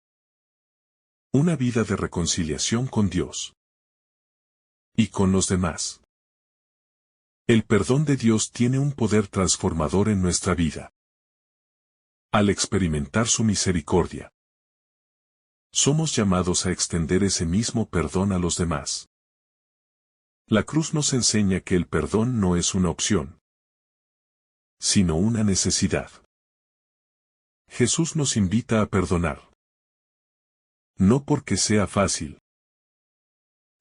Una vida de reconciliación con Dios y con los demás. El perdón de Dios tiene un poder transformador en nuestra vida. Al experimentar su misericordia, somos llamados a extender ese mismo perdón a los demás. La cruz nos enseña que el perdón no es una opción, sino una necesidad. Jesús nos invita a perdonar. No porque sea fácil,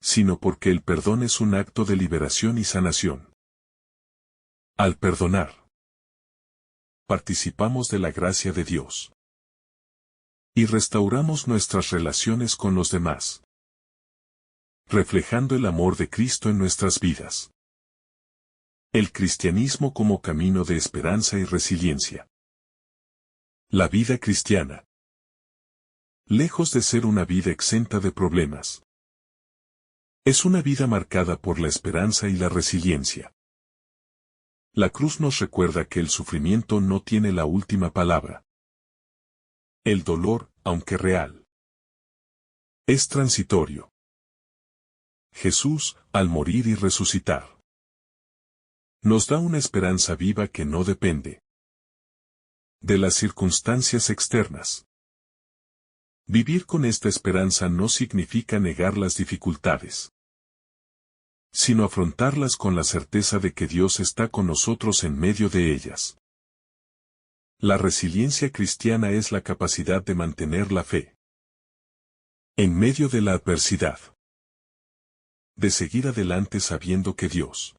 sino porque el perdón es un acto de liberación y sanación. Al perdonar, participamos de la gracia de Dios y restauramos nuestras relaciones con los demás, reflejando el amor de Cristo en nuestras vidas. El cristianismo como camino de esperanza y resiliencia. La vida cristiana, lejos de ser una vida exenta de problemas, es una vida marcada por la esperanza y la resiliencia. La cruz nos recuerda que el sufrimiento no tiene la última palabra. El dolor, aunque real, es transitorio. Jesús, al morir y resucitar, nos da una esperanza viva que no depende de las circunstancias externas. Vivir con esta esperanza no significa negar las dificultades, sino afrontarlas con la certeza de que Dios está con nosotros en medio de ellas. La resiliencia cristiana es la capacidad de mantener la fe en medio de la adversidad, de seguir adelante sabiendo que Dios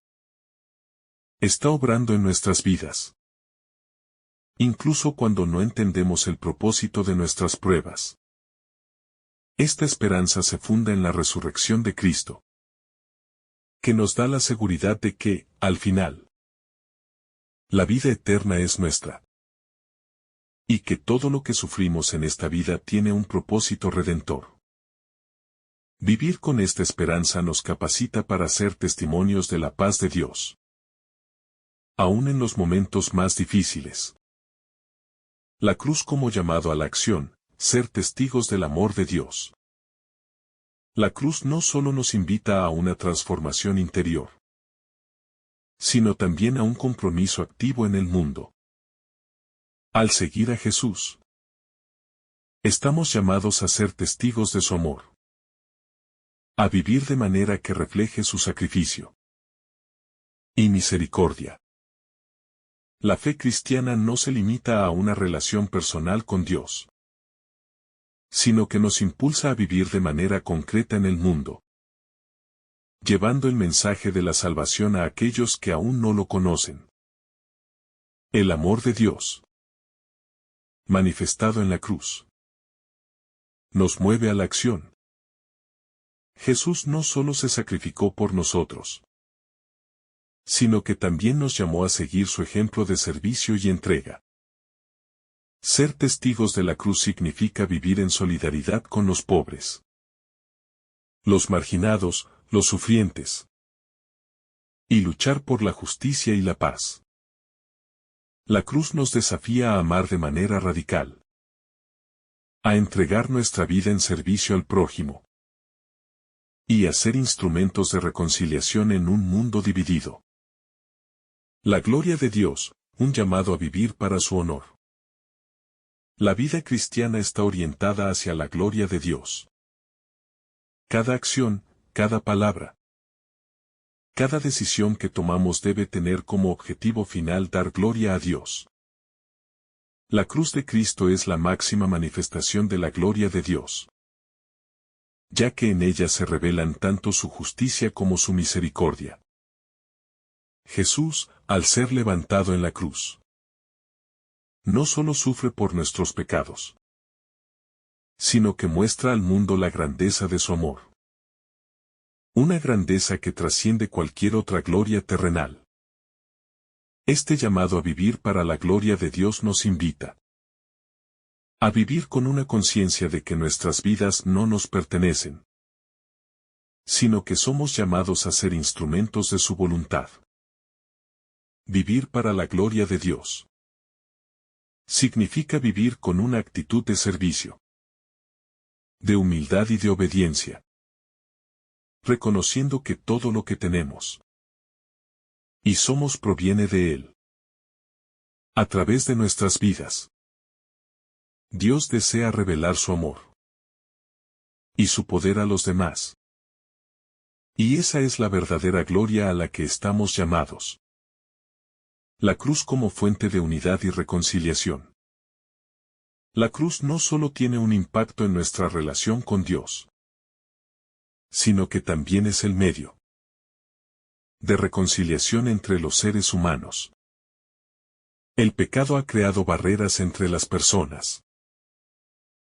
está obrando en nuestras vidas, incluso cuando no entendemos el propósito de nuestras pruebas. Esta esperanza se funda en la resurrección de Cristo, que nos da la seguridad de que, al final, la vida eterna es nuestra, y que todo lo que sufrimos en esta vida tiene un propósito redentor. Vivir con esta esperanza nos capacita para ser testimonios de la paz de Dios, aún en los momentos más difíciles. La cruz como llamado a la acción, ser testigos del amor de Dios. La cruz no solo nos invita a una transformación interior, sino también a un compromiso activo en el mundo. Al seguir a Jesús, estamos llamados a ser testigos de su amor, a vivir de manera que refleje su sacrificio y misericordia. La fe cristiana no se limita a una relación personal con Dios, sino que nos impulsa a vivir de manera concreta en el mundo, llevando el mensaje de la salvación a aquellos que aún no lo conocen. El amor de Dios, manifestado en la cruz, nos mueve a la acción, Jesús no solo se sacrificó por nosotros, sino que también nos llamó a seguir su ejemplo de servicio y entrega. Ser testigos de la cruz significa vivir en solidaridad con los pobres, los marginados, los sufrientes, y luchar por la justicia y la paz. La cruz nos desafía a amar de manera radical, a entregar nuestra vida en servicio al prójimo, y a ser instrumentos de reconciliación en un mundo dividido. La gloria de Dios, un llamado a vivir para su honor. La vida cristiana está orientada hacia la gloria de Dios. Cada acción, cada palabra, cada decisión que tomamos debe tener como objetivo final dar gloria a Dios. La cruz de Cristo es la máxima manifestación de la gloria de Dios, ya que en ella se revelan tanto su justicia como su misericordia. Jesús, al ser levantado en la cruz, no solo sufre por nuestros pecados, sino que muestra al mundo la grandeza de su amor. Una grandeza que trasciende cualquier otra gloria terrenal. Este llamado a vivir para la gloria de Dios nos invita a vivir con una conciencia de que nuestras vidas no nos pertenecen, sino que somos llamados a ser instrumentos de su voluntad. Vivir para la gloria de Dios significa vivir con una actitud de servicio, de humildad y de obediencia, reconociendo que todo lo que tenemos y somos proviene de Él. A través de nuestras vidas, Dios desea revelar su amor y su poder a los demás. Y esa es la verdadera gloria a la que estamos llamados. La cruz como fuente de unidad y reconciliación. La cruz no solo tiene un impacto en nuestra relación con Dios, sino que también es el medio de reconciliación entre los seres humanos. El pecado ha creado barreras entre las personas,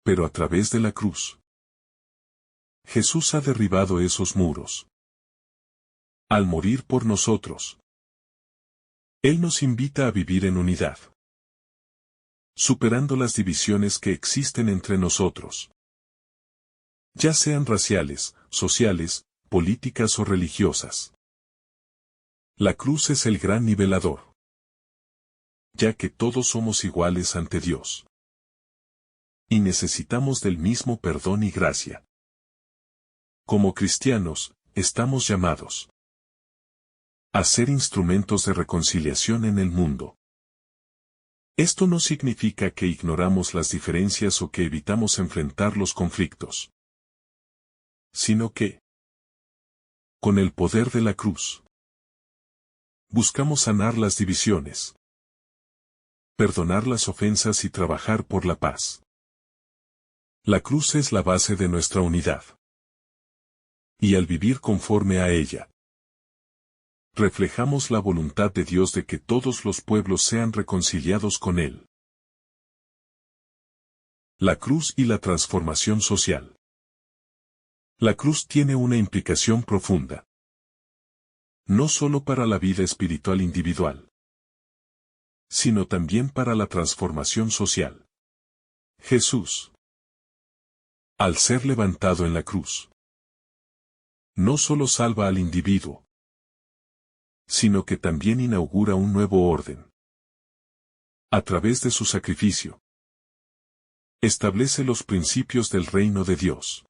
pero a través de la cruz, Jesús ha derribado esos muros. Al morir por nosotros, Él nos invita a vivir en unidad, superando las divisiones que existen entre nosotros, ya sean raciales, sociales, políticas o religiosas. La cruz es el gran nivelador, ya que todos somos iguales ante Dios, y necesitamos del mismo perdón y gracia. Como cristianos, estamos llamados a ser instrumentos de reconciliación en el mundo. Esto no significa que ignoramos las diferencias o que evitamos enfrentar los conflictos, sino que, con el poder de la cruz, buscamos sanar las divisiones, perdonar las ofensas y trabajar por la paz. La cruz es la base de nuestra unidad. Y al vivir conforme a ella, reflejamos la voluntad de Dios de que todos los pueblos sean reconciliados con Él. La cruz y la transformación social. La cruz tiene una implicación profunda, no solo para la vida espiritual individual, sino también para la transformación social. Jesús, al ser levantado en la cruz, no solo salva al individuo, sino que también inaugura un nuevo orden. A través de su sacrificio, establece los principios del reino de Dios,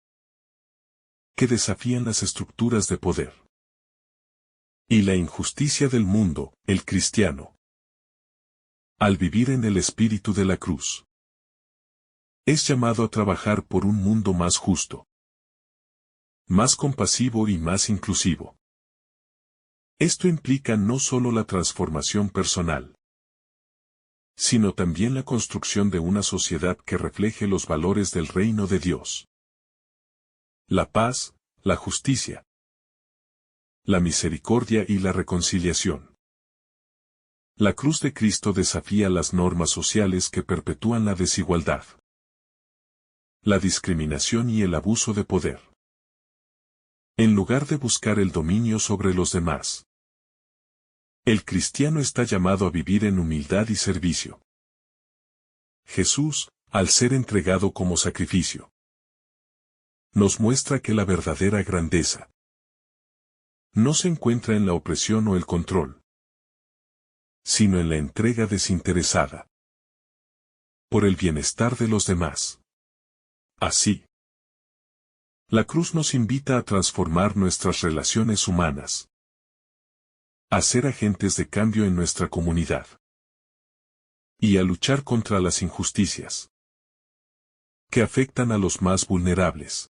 que desafían las estructuras de poder y la injusticia del mundo. El cristiano, al vivir en el espíritu de la cruz, es llamado a trabajar por un mundo más justo, más compasivo y más inclusivo. Esto implica no solo la transformación personal, sino también la construcción de una sociedad que refleje los valores del reino de Dios. La paz, la justicia, la misericordia y la reconciliación. La cruz de Cristo desafía las normas sociales que perpetúan la desigualdad, la discriminación y el abuso de poder. en lugar de buscar el dominio sobre los demás. El cristiano está llamado a vivir en humildad y servicio. Jesús, al ser entregado como sacrificio, nos muestra que la verdadera grandeza no se encuentra en la opresión o el control, sino en la entrega desinteresada por el bienestar de los demás. Así, la cruz nos invita a transformar nuestras relaciones humanas, a ser agentes de cambio en nuestra comunidad y a luchar contra las injusticias que afectan a los más vulnerables.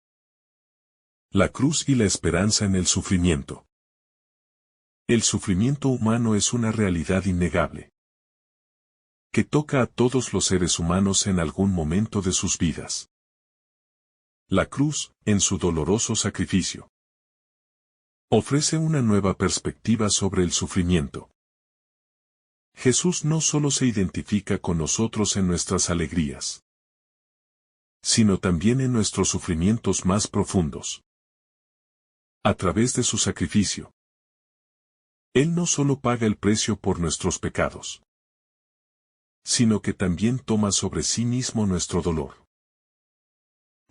La cruz y la esperanza en el sufrimiento. El sufrimiento humano es una realidad innegable que toca a todos los seres humanos en algún momento de sus vidas. La cruz, en su doloroso sacrificio, ofrece una nueva perspectiva sobre el sufrimiento. Jesús no solo se identifica con nosotros en nuestras alegrías, sino también en nuestros sufrimientos más profundos. A través de su sacrificio, Él no solo paga el precio por nuestros pecados, sino que también toma sobre sí mismo nuestro dolor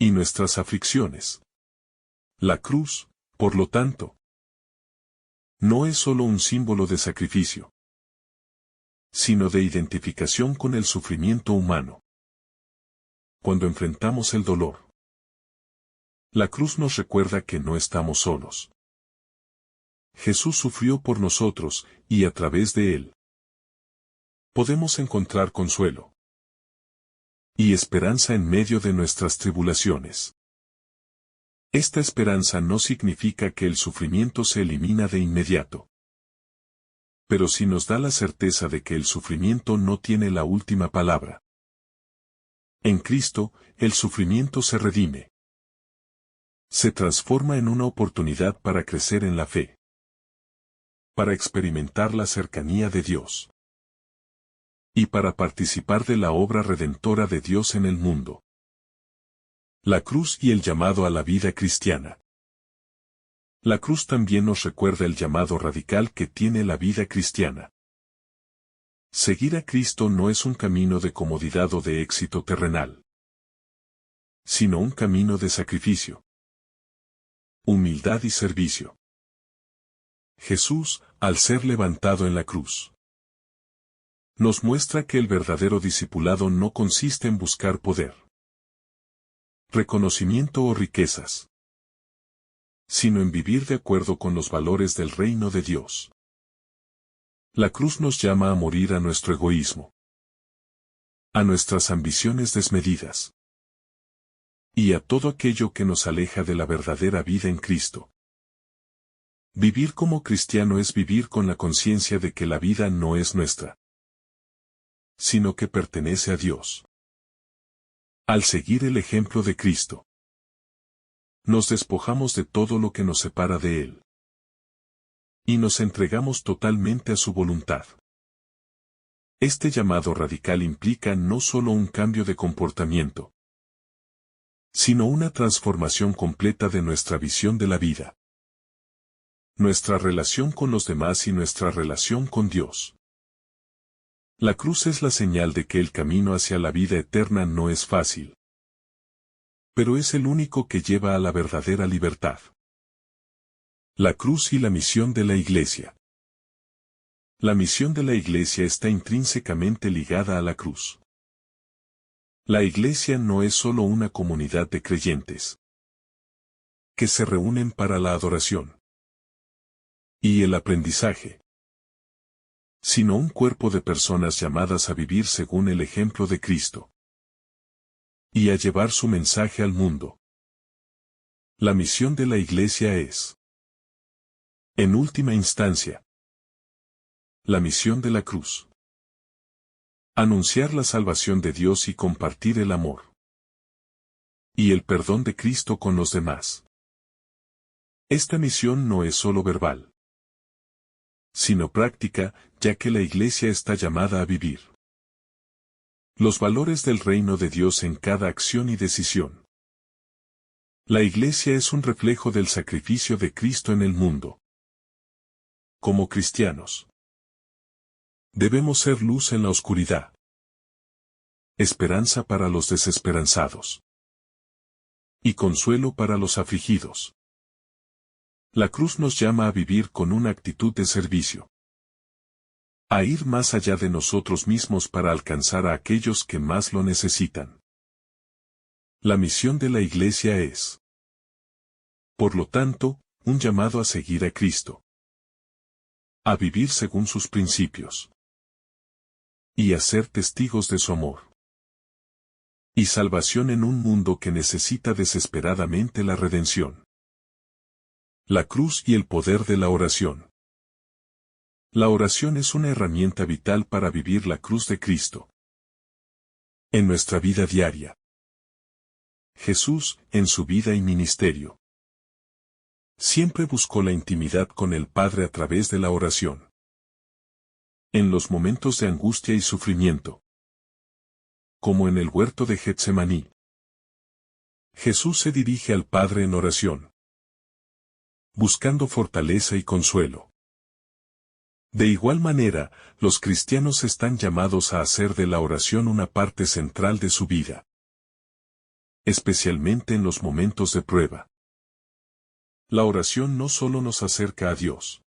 y nuestras aflicciones. La cruz, por lo tanto, no es solo un símbolo de sacrificio, sino de identificación con el sufrimiento humano. Cuando enfrentamos el dolor, la cruz nos recuerda que no estamos solos. Jesús sufrió por nosotros, y a través de Él podemos encontrar consuelo y esperanza en medio de nuestras tribulaciones. Esta esperanza no significa que el sufrimiento se elimina de inmediato, pero sí nos da la certeza de que el sufrimiento no tiene la última palabra. En Cristo, el sufrimiento se redime. Se transforma en una oportunidad para crecer en la fe, para experimentar la cercanía de Dios y para participar de la obra redentora de Dios en el mundo. La cruz y el llamado a la vida cristiana. La cruz también nos recuerda el llamado radical que tiene la vida cristiana. Seguir a Cristo no es un camino de comodidad o de éxito terrenal, sino un camino de sacrificio, humildad y servicio. Jesús, al ser levantado en la cruz, nos muestra que el verdadero discipulado no consiste en buscar poder, reconocimiento o riquezas, sino en vivir de acuerdo con los valores del reino de Dios. La cruz nos llama a morir a nuestro egoísmo, a nuestras ambiciones desmedidas, y a todo aquello que nos aleja de la verdadera vida en Cristo. Vivir como cristiano es vivir con la conciencia de que la vida no es nuestra, sino que pertenece a Dios. Al seguir el ejemplo de Cristo, nos despojamos de todo lo que nos separa de Él, y nos entregamos totalmente a su voluntad. Este llamado radical implica no solo un cambio de comportamiento, sino una transformación completa de nuestra visión de la vida, nuestra relación con los demás y nuestra relación con Dios. La cruz es la señal de que el camino hacia la vida eterna no es fácil, pero es el único que lleva a la verdadera libertad. La cruz y la misión de la Iglesia. La misión de la Iglesia está intrínsecamente ligada a la cruz. La Iglesia no es solo una comunidad de creyentes que se reúnen para la adoración y el aprendizaje, sino un cuerpo de personas llamadas a vivir según el ejemplo de Cristo y a llevar su mensaje al mundo. La misión de la Iglesia es, en última instancia, la misión de la cruz. Anunciar la salvación de Dios y compartir el amor y el perdón de Cristo con los demás. Esta misión no es solo verbal, sino práctica, ya que la Iglesia está llamada a vivir los valores del reino de Dios en cada acción y decisión. La Iglesia es un reflejo del sacrificio de Cristo en el mundo. Como cristianos, debemos ser luz en la oscuridad, esperanza para los desesperanzados y consuelo para los afligidos. La cruz nos llama a vivir con una actitud de servicio, a ir más allá de nosotros mismos para alcanzar a aquellos que más lo necesitan. La misión de la Iglesia es, por lo tanto, un llamado a seguir a Cristo, a vivir según sus principios y a ser testigos de su amor y salvación en un mundo que necesita desesperadamente la redención. La cruz y el poder de la oración. La oración es una herramienta vital para vivir la cruz de Cristo en nuestra vida diaria. Jesús, en su vida y ministerio, siempre buscó la intimidad con el Padre a través de la oración. En los momentos de angustia y sufrimiento, como en el huerto de Getsemaní, Jesús se dirige al Padre en oración, buscando fortaleza y consuelo. De igual manera, los cristianos están llamados a hacer de la oración una parte central de su vida, especialmente en los momentos de prueba. La oración no solo nos acerca a Dios,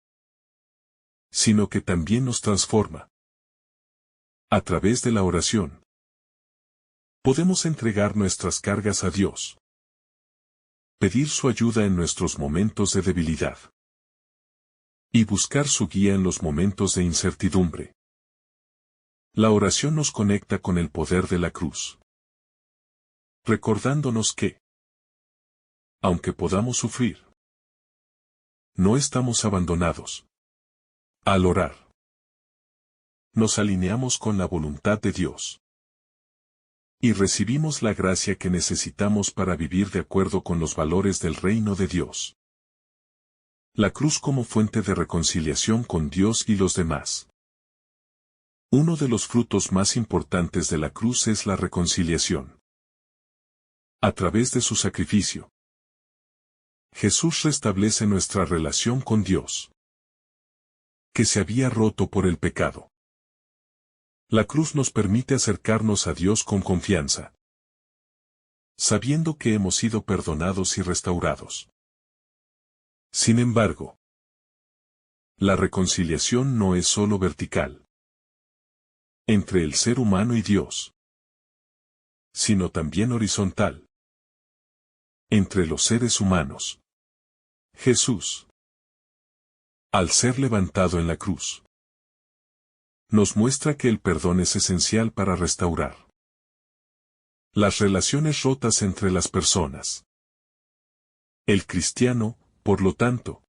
sino que también nos transforma. A través de la oración, podemos entregar nuestras cargas a Dios, pedir su ayuda en nuestros momentos de debilidad y buscar su guía en los momentos de incertidumbre. La oración nos conecta con el poder de la cruz, recordándonos que, aunque podamos sufrir, no estamos abandonados. Al orar, nos alineamos con la voluntad de Dios y recibimos la gracia que necesitamos para vivir de acuerdo con los valores del reino de Dios. La cruz como fuente de reconciliación con Dios y los demás. Uno de los frutos más importantes de la cruz es la reconciliación. A través de su sacrificio, Jesús restablece nuestra relación con Dios, que se había roto por el pecado. La cruz nos permite acercarnos a Dios con confianza, sabiendo que hemos sido perdonados y restaurados. Sin embargo, la reconciliación no es solo vertical, entre el ser humano y Dios, sino también horizontal, entre los seres humanos. Jesús, al ser levantado en la cruz, nos muestra que el perdón es esencial para restaurar las relaciones rotas entre las personas. El cristiano, por lo tanto,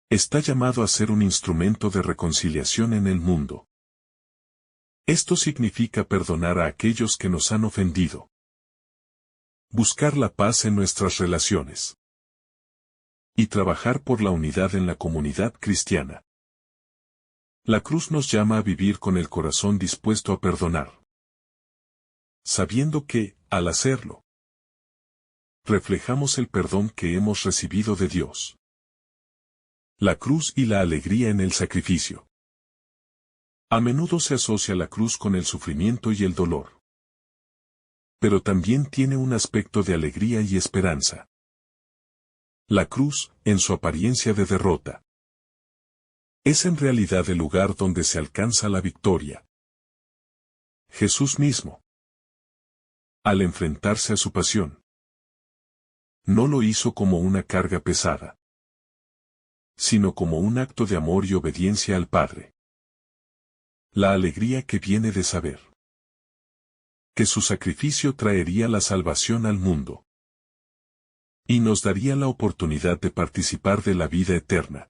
está llamado a ser un instrumento de reconciliación en el mundo. Esto significa perdonar a aquellos que nos han ofendido, buscar la paz en nuestras relaciones y trabajar por la unidad en la comunidad cristiana. La cruz nos llama a vivir con el corazón dispuesto a perdonar, sabiendo que, al hacerlo, reflejamos el perdón que hemos recibido de Dios. La cruz y la alegría en el sacrificio. A menudo se asocia la cruz con el sufrimiento y el dolor, pero también tiene un aspecto de alegría y esperanza. La cruz, en su apariencia de derrota, es en realidad el lugar donde se alcanza la victoria. Jesús mismo, al enfrentarse a su pasión, no lo hizo como una carga pesada, sino como un acto de amor y obediencia al Padre. La alegría que viene de saber que su sacrificio traería la salvación al mundo y nos daría la oportunidad de participar de la vida eterna.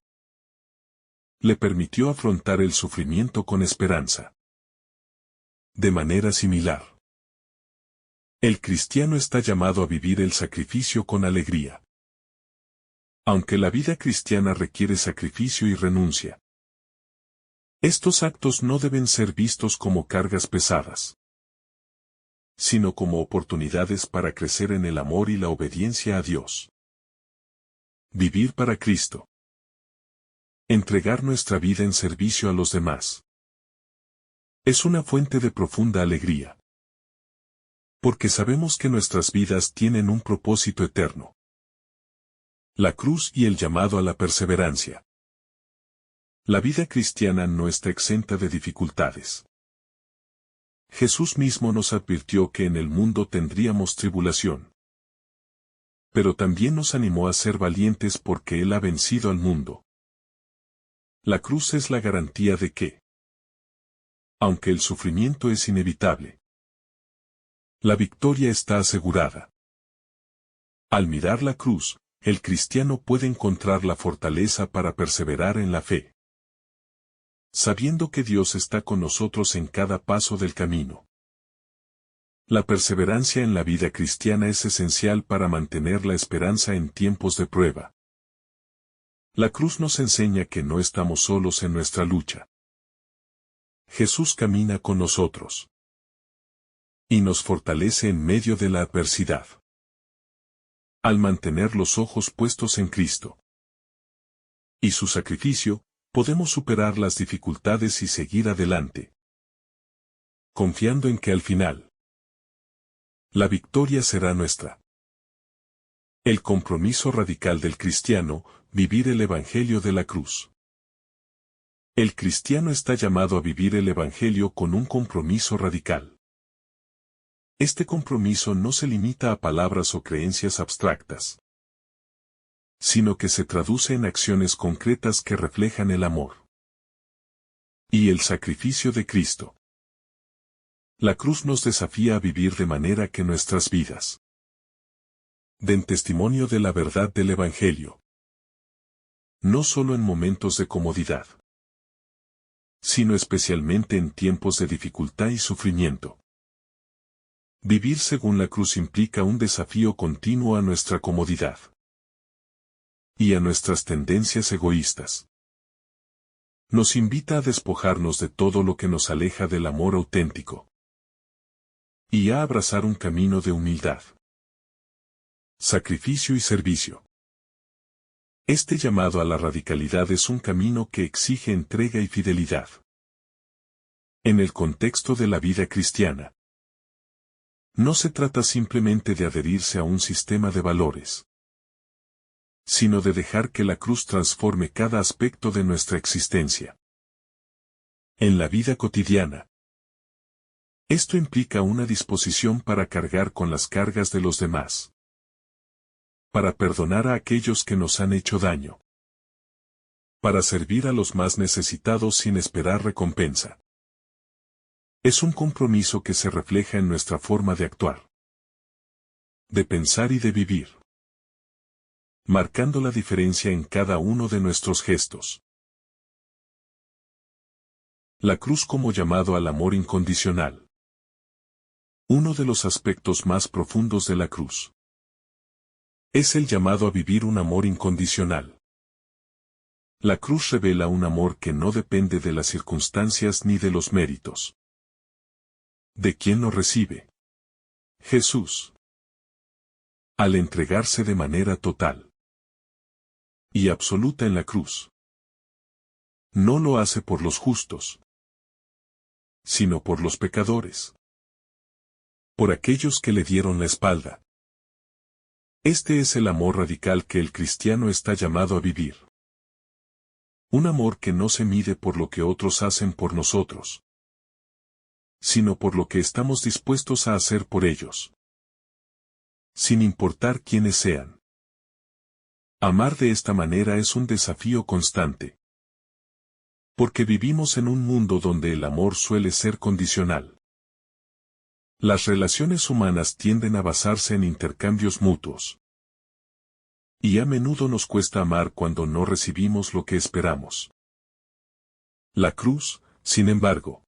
Le permitió afrontar el sufrimiento con esperanza. De manera similar, el cristiano está llamado a vivir el sacrificio con alegría. Aunque la vida cristiana requiere sacrificio y renuncia, estos actos no deben ser vistos como cargas pesadas, sino como oportunidades para crecer en el amor y la obediencia a Dios. Vivir para Cristo. Entregar nuestra vida en servicio a los demás. Es una fuente de profunda alegría. Porque sabemos que nuestras vidas tienen un propósito eterno. La cruz y el llamado a la perseverancia. La vida cristiana no está exenta de dificultades. Jesús mismo nos advirtió que en el mundo tendríamos tribulación. Pero también nos animó a ser valientes porque Él ha vencido al mundo. La cruz es la garantía de que, aunque el sufrimiento es inevitable, la victoria está asegurada. Al mirar la cruz, el cristiano puede encontrar la fortaleza para perseverar en la fe, sabiendo que Dios está con nosotros en cada paso del camino. La perseverancia en la vida cristiana es esencial para mantener la esperanza en tiempos de prueba. La cruz nos enseña que no estamos solos en nuestra lucha. Jesús camina con nosotros y nos fortalece en medio de la adversidad. Al mantener los ojos puestos en Cristo y su sacrificio, podemos superar las dificultades y seguir adelante, confiando en que al final, la victoria será nuestra. El compromiso radical del cristiano, vivir el Evangelio de la cruz. El cristiano está llamado a vivir el Evangelio con un compromiso radical. Este compromiso no se limita a palabras o creencias abstractas, sino que se traduce en acciones concretas que reflejan el amor y el sacrificio de Cristo. La cruz nos desafía a vivir de manera que nuestras vidas den testimonio de la verdad del Evangelio, no solo en momentos de comodidad, sino especialmente en tiempos de dificultad y sufrimiento. Vivir según la cruz implica un desafío continuo a nuestra comodidad y a nuestras tendencias egoístas. Nos invita a despojarnos de todo lo que nos aleja del amor auténtico y a abrazar un camino de humildad, sacrificio y servicio. Este llamado a la radicalidad es un camino que exige entrega y fidelidad. En el contexto de la vida cristiana, no se trata simplemente de adherirse a un sistema de valores, sino de dejar que la cruz transforme cada aspecto de nuestra existencia. En la vida cotidiana, esto implica una disposición para cargar con las cargas de los demás, para perdonar a aquellos que nos han hecho daño, para servir a los más necesitados sin esperar recompensa. Es un compromiso que se refleja en nuestra forma de actuar, de pensar y de vivir, marcando la diferencia en cada uno de nuestros gestos. La cruz como llamado al amor incondicional. Uno de los aspectos más profundos de la cruz es el llamado a vivir un amor incondicional. La cruz revela un amor que no depende de las circunstancias ni de los méritos. ¿De quién lo recibe? Jesús. Al entregarse de manera total y absoluta en la cruz. No lo hace por los justos, sino por los pecadores, por aquellos que le dieron la espalda. Este es el amor radical que el cristiano está llamado a vivir. Un amor que no se mide por lo que otros hacen por nosotros, sino por lo que estamos dispuestos a hacer por ellos, sin importar quiénes sean. Amar de esta manera es un desafío constante, porque vivimos en un mundo donde el amor suele ser condicional. Las relaciones humanas tienden a basarse en intercambios mutuos, y a menudo nos cuesta amar cuando no recibimos lo que esperamos. La cruz, sin embargo,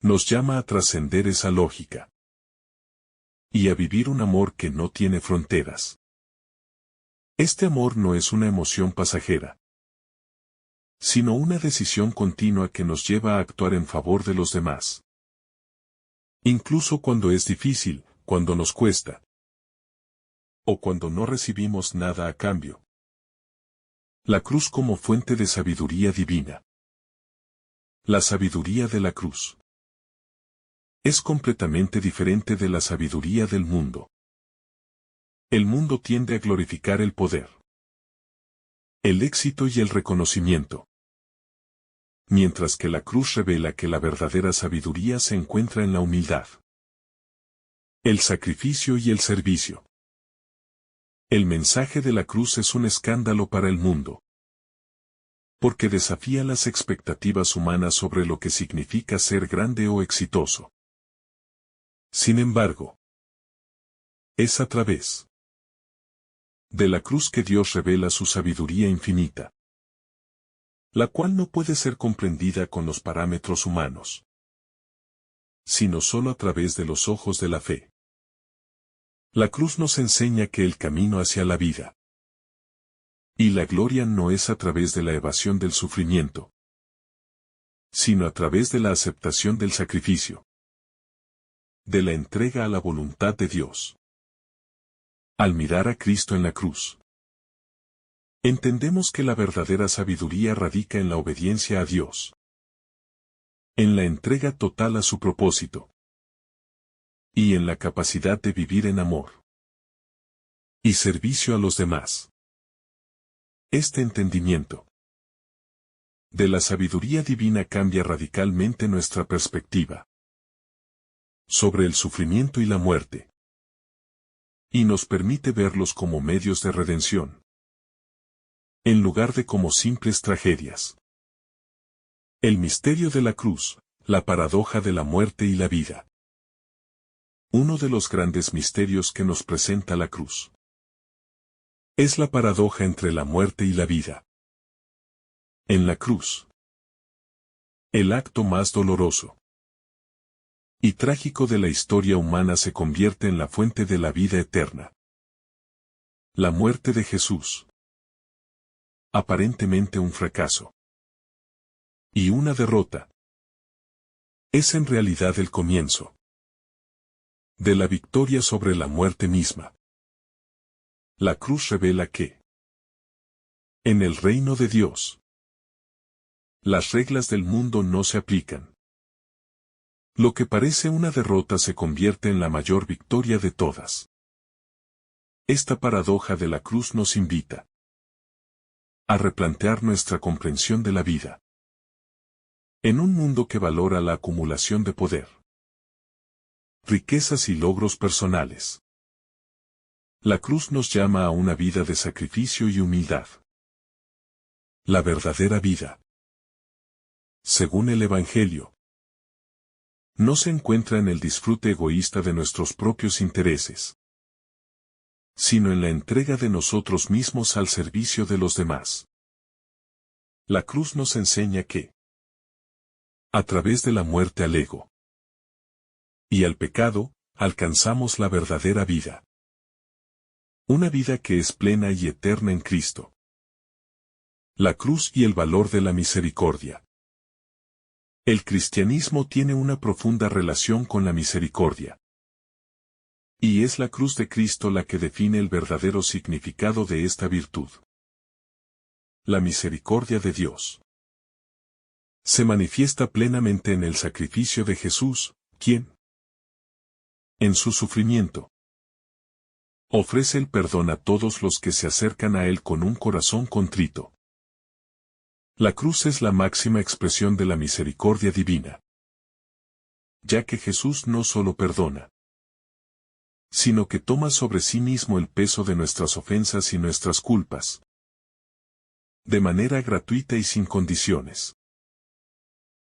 nos llama a trascender esa lógica y a vivir un amor que no tiene fronteras. Este amor no es una emoción pasajera, sino una decisión continua que nos lleva a actuar en favor de los demás, Incluso cuando es difícil, cuando nos cuesta. O cuando no recibimos nada a cambio. La cruz como fuente de sabiduría divina. La sabiduría de la cruz es completamente diferente de la sabiduría del mundo. El mundo tiende a glorificar el poder, el éxito y el reconocimiento. Mientras que la cruz revela que la verdadera sabiduría se encuentra en la humildad, el sacrificio y el servicio. El mensaje de la cruz es un escándalo para el mundo, porque desafía las expectativas humanas sobre lo que significa ser grande o exitoso. Sin embargo, es a través de la cruz que Dios revela su sabiduría infinita, la cual no puede ser comprendida con los parámetros humanos, sino solo a través de los ojos de la fe. La cruz nos enseña que el camino hacia la vida y la gloria no es a través de la evasión del sufrimiento, sino a través de la aceptación del sacrificio, de la entrega a la voluntad de Dios. Al mirar a Cristo en la cruz, entendemos que la verdadera sabiduría radica en la obediencia a Dios, en la entrega total a su propósito, y en la capacidad de vivir en amor y servicio a los demás. Este entendimiento de la sabiduría divina cambia radicalmente nuestra perspectiva sobre el sufrimiento y la muerte, y nos permite verlos como medios de redención, en lugar de como simples tragedias. El misterio de la cruz, la paradoja de la muerte y la vida. Uno de los grandes misterios que nos presenta la cruz es la paradoja entre la muerte y la vida. En la cruz, el acto más doloroso y trágico de la historia humana se convierte en la fuente de la vida eterna. La muerte de Jesús, aparentemente un fracaso y una derrota, es en realidad el comienzo de la victoria sobre la muerte misma. La cruz revela que, en el reino de Dios, las reglas del mundo no se aplican. Lo que parece una derrota se convierte en la mayor victoria de todas. Esta paradoja de la cruz nos invita a replantear nuestra comprensión de la vida. En un mundo que valora la acumulación de poder, riquezas y logros personales, la cruz nos llama a una vida de sacrificio y humildad. La verdadera vida, según el Evangelio, no se encuentra en el disfrute egoísta de nuestros propios intereses, sino en la entrega de nosotros mismos al servicio de los demás. La cruz nos enseña que, a través de la muerte al ego y al pecado, alcanzamos la verdadera vida. Una vida que es plena y eterna en Cristo. La cruz y el valor de la misericordia. El cristianismo tiene una profunda relación con la misericordia. Y es la cruz de Cristo la que define el verdadero significado de esta virtud. La misericordia de Dios se manifiesta plenamente en el sacrificio de Jesús, quien, en su sufrimiento, ofrece el perdón a todos los que se acercan a Él con un corazón contrito. La cruz es la máxima expresión de la misericordia divina, ya que Jesús no solo perdona, sino que toma sobre sí mismo el peso de nuestras ofensas y nuestras culpas, de manera gratuita y sin condiciones.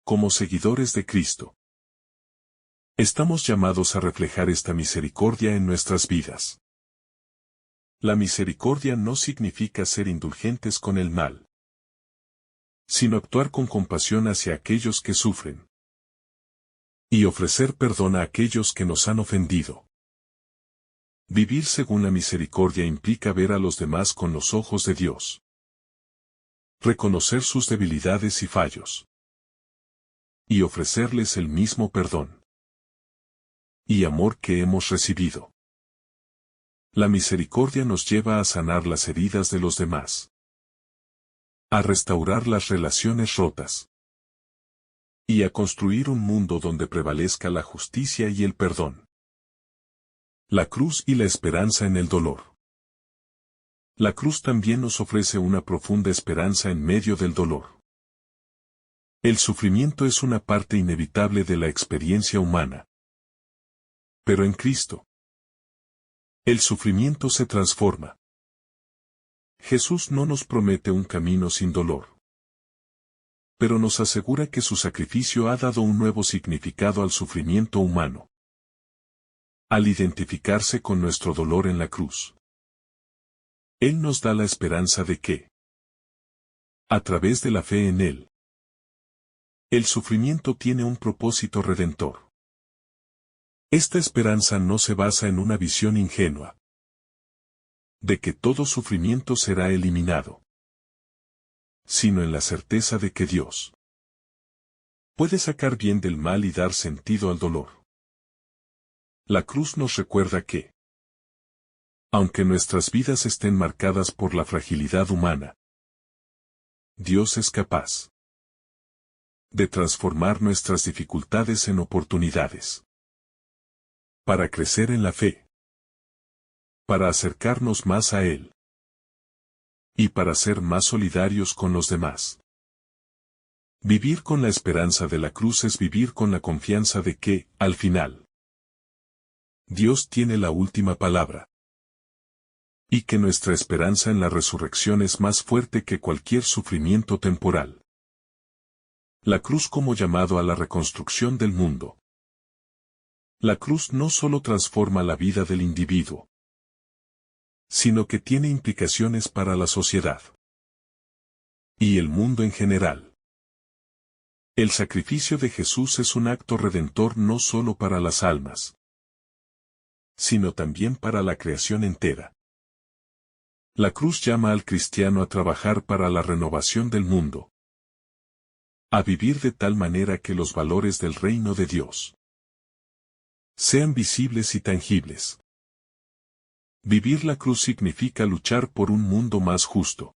Como seguidores de Cristo, estamos llamados a reflejar esta misericordia en nuestras vidas. La misericordia no significa ser indulgentes con el mal, sino actuar con compasión hacia aquellos que sufren, y ofrecer perdón a aquellos que nos han ofendido. Vivir según la misericordia implica ver a los demás con los ojos de Dios, reconocer sus debilidades y fallos, y ofrecerles el mismo perdón. y amor que hemos recibido. La misericordia nos lleva a sanar las heridas de los demás, a restaurar las relaciones rotas y a construir un mundo donde prevalezca la justicia y el perdón. La cruz y la esperanza en el dolor. La cruz también nos ofrece una profunda esperanza en medio del dolor. El sufrimiento es una parte inevitable de la experiencia humana. Pero en Cristo, el sufrimiento se transforma. Jesús no nos promete un camino sin dolor, pero nos asegura que su sacrificio ha dado un nuevo significado al sufrimiento humano. Al identificarse con nuestro dolor en la cruz, Él nos da la esperanza de que, a través de la fe en Él, el sufrimiento tiene un propósito redentor. Esta esperanza no se basa en una visión ingenua de que todo sufrimiento será eliminado, sino en la certeza de que Dios puede sacar bien del mal y dar sentido al dolor. La cruz nos recuerda que, aunque nuestras vidas estén marcadas por la fragilidad humana, Dios es capaz de transformar nuestras dificultades en oportunidades para crecer en la fe, para acercarnos más a Él y para ser más solidarios con los demás. Vivir con la esperanza de la cruz es vivir con la confianza de que, al final, Dios tiene la última palabra, y que nuestra esperanza en la resurrección es más fuerte que cualquier sufrimiento temporal. La cruz como llamado a la reconstrucción del mundo. La cruz no solo transforma la vida del individuo, sino que tiene implicaciones para la sociedad y el mundo en general. El sacrificio de Jesús es un acto redentor no solo para las almas, sino también para la creación entera. La cruz llama al cristiano a trabajar para la renovación del mundo, a vivir de tal manera que los valores del reino de Dios sean visibles y tangibles. Vivir la cruz significa luchar por un mundo más justo,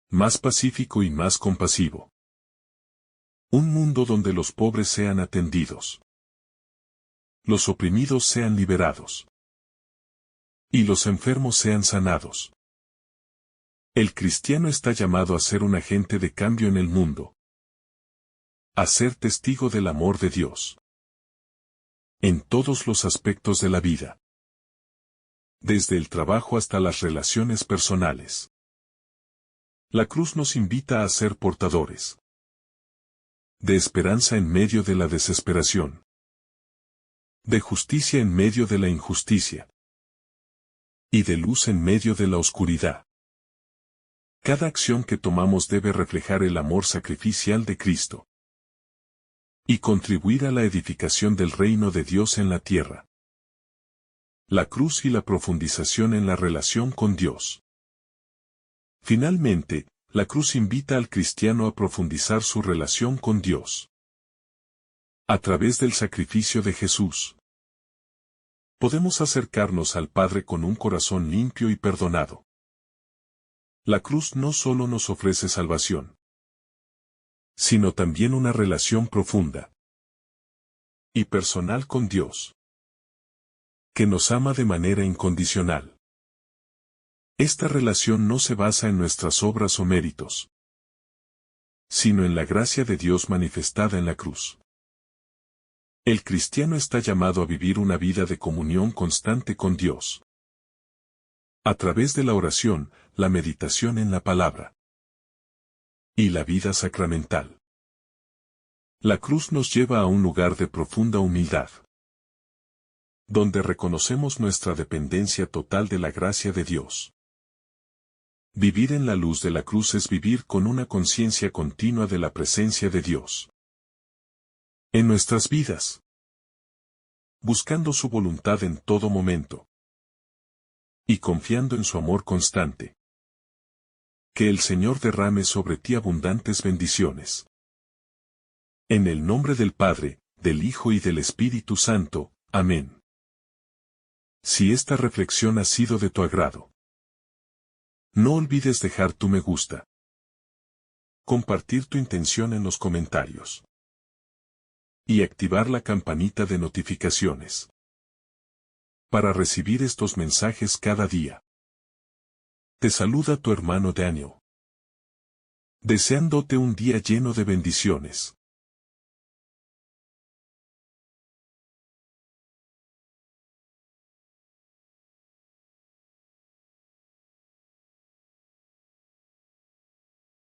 más pacífico y más compasivo. Un mundo donde los pobres sean atendidos, los oprimidos sean liberados y los enfermos sean sanados. El cristiano está llamado a ser un agente de cambio en el mundo, a ser testigo del amor de Dios en todos los aspectos de la vida, desde el trabajo hasta las relaciones personales. La cruz nos invita a ser portadores de esperanza en medio de la desesperación, de justicia en medio de la injusticia y de luz en medio de la oscuridad. Cada acción que tomamos debe reflejar el amor sacrificial de Cristo y contribuir a la edificación del reino de Dios en la tierra. La cruz y la profundización en la relación con Dios. Finalmente, la cruz invita al cristiano a profundizar su relación con Dios. A través del sacrificio de Jesús, podemos acercarnos al Padre con un corazón limpio y perdonado. La cruz no solo nos ofrece salvación, sino también una relación profunda y personal con Dios, que nos ama de manera incondicional. Esta relación no se basa en nuestras obras o méritos, sino en la gracia de Dios manifestada en la cruz. El cristiano está llamado a vivir una vida de comunión constante con Dios, a través de la oración, la meditación en la palabra y la vida sacramental. La cruz nos lleva a un lugar de profunda humildad, donde reconocemos nuestra dependencia total de la gracia de Dios. Vivir en la luz de la cruz es vivir con una conciencia continua de la presencia de Dios en nuestras vidas, buscando su voluntad en todo momento y confiando en su amor constante. Que el Señor derrame sobre ti abundantes bendiciones. En el nombre del Padre, del Hijo y del Espíritu Santo. Amén. Si esta reflexión ha sido de tu agrado, no olvides dejar tu me gusta, compartir tu intención en los comentarios y activar la campanita de notificaciones para recibir estos mensajes cada día. Te saluda tu hermano Daniel, deseándote un día lleno de bendiciones.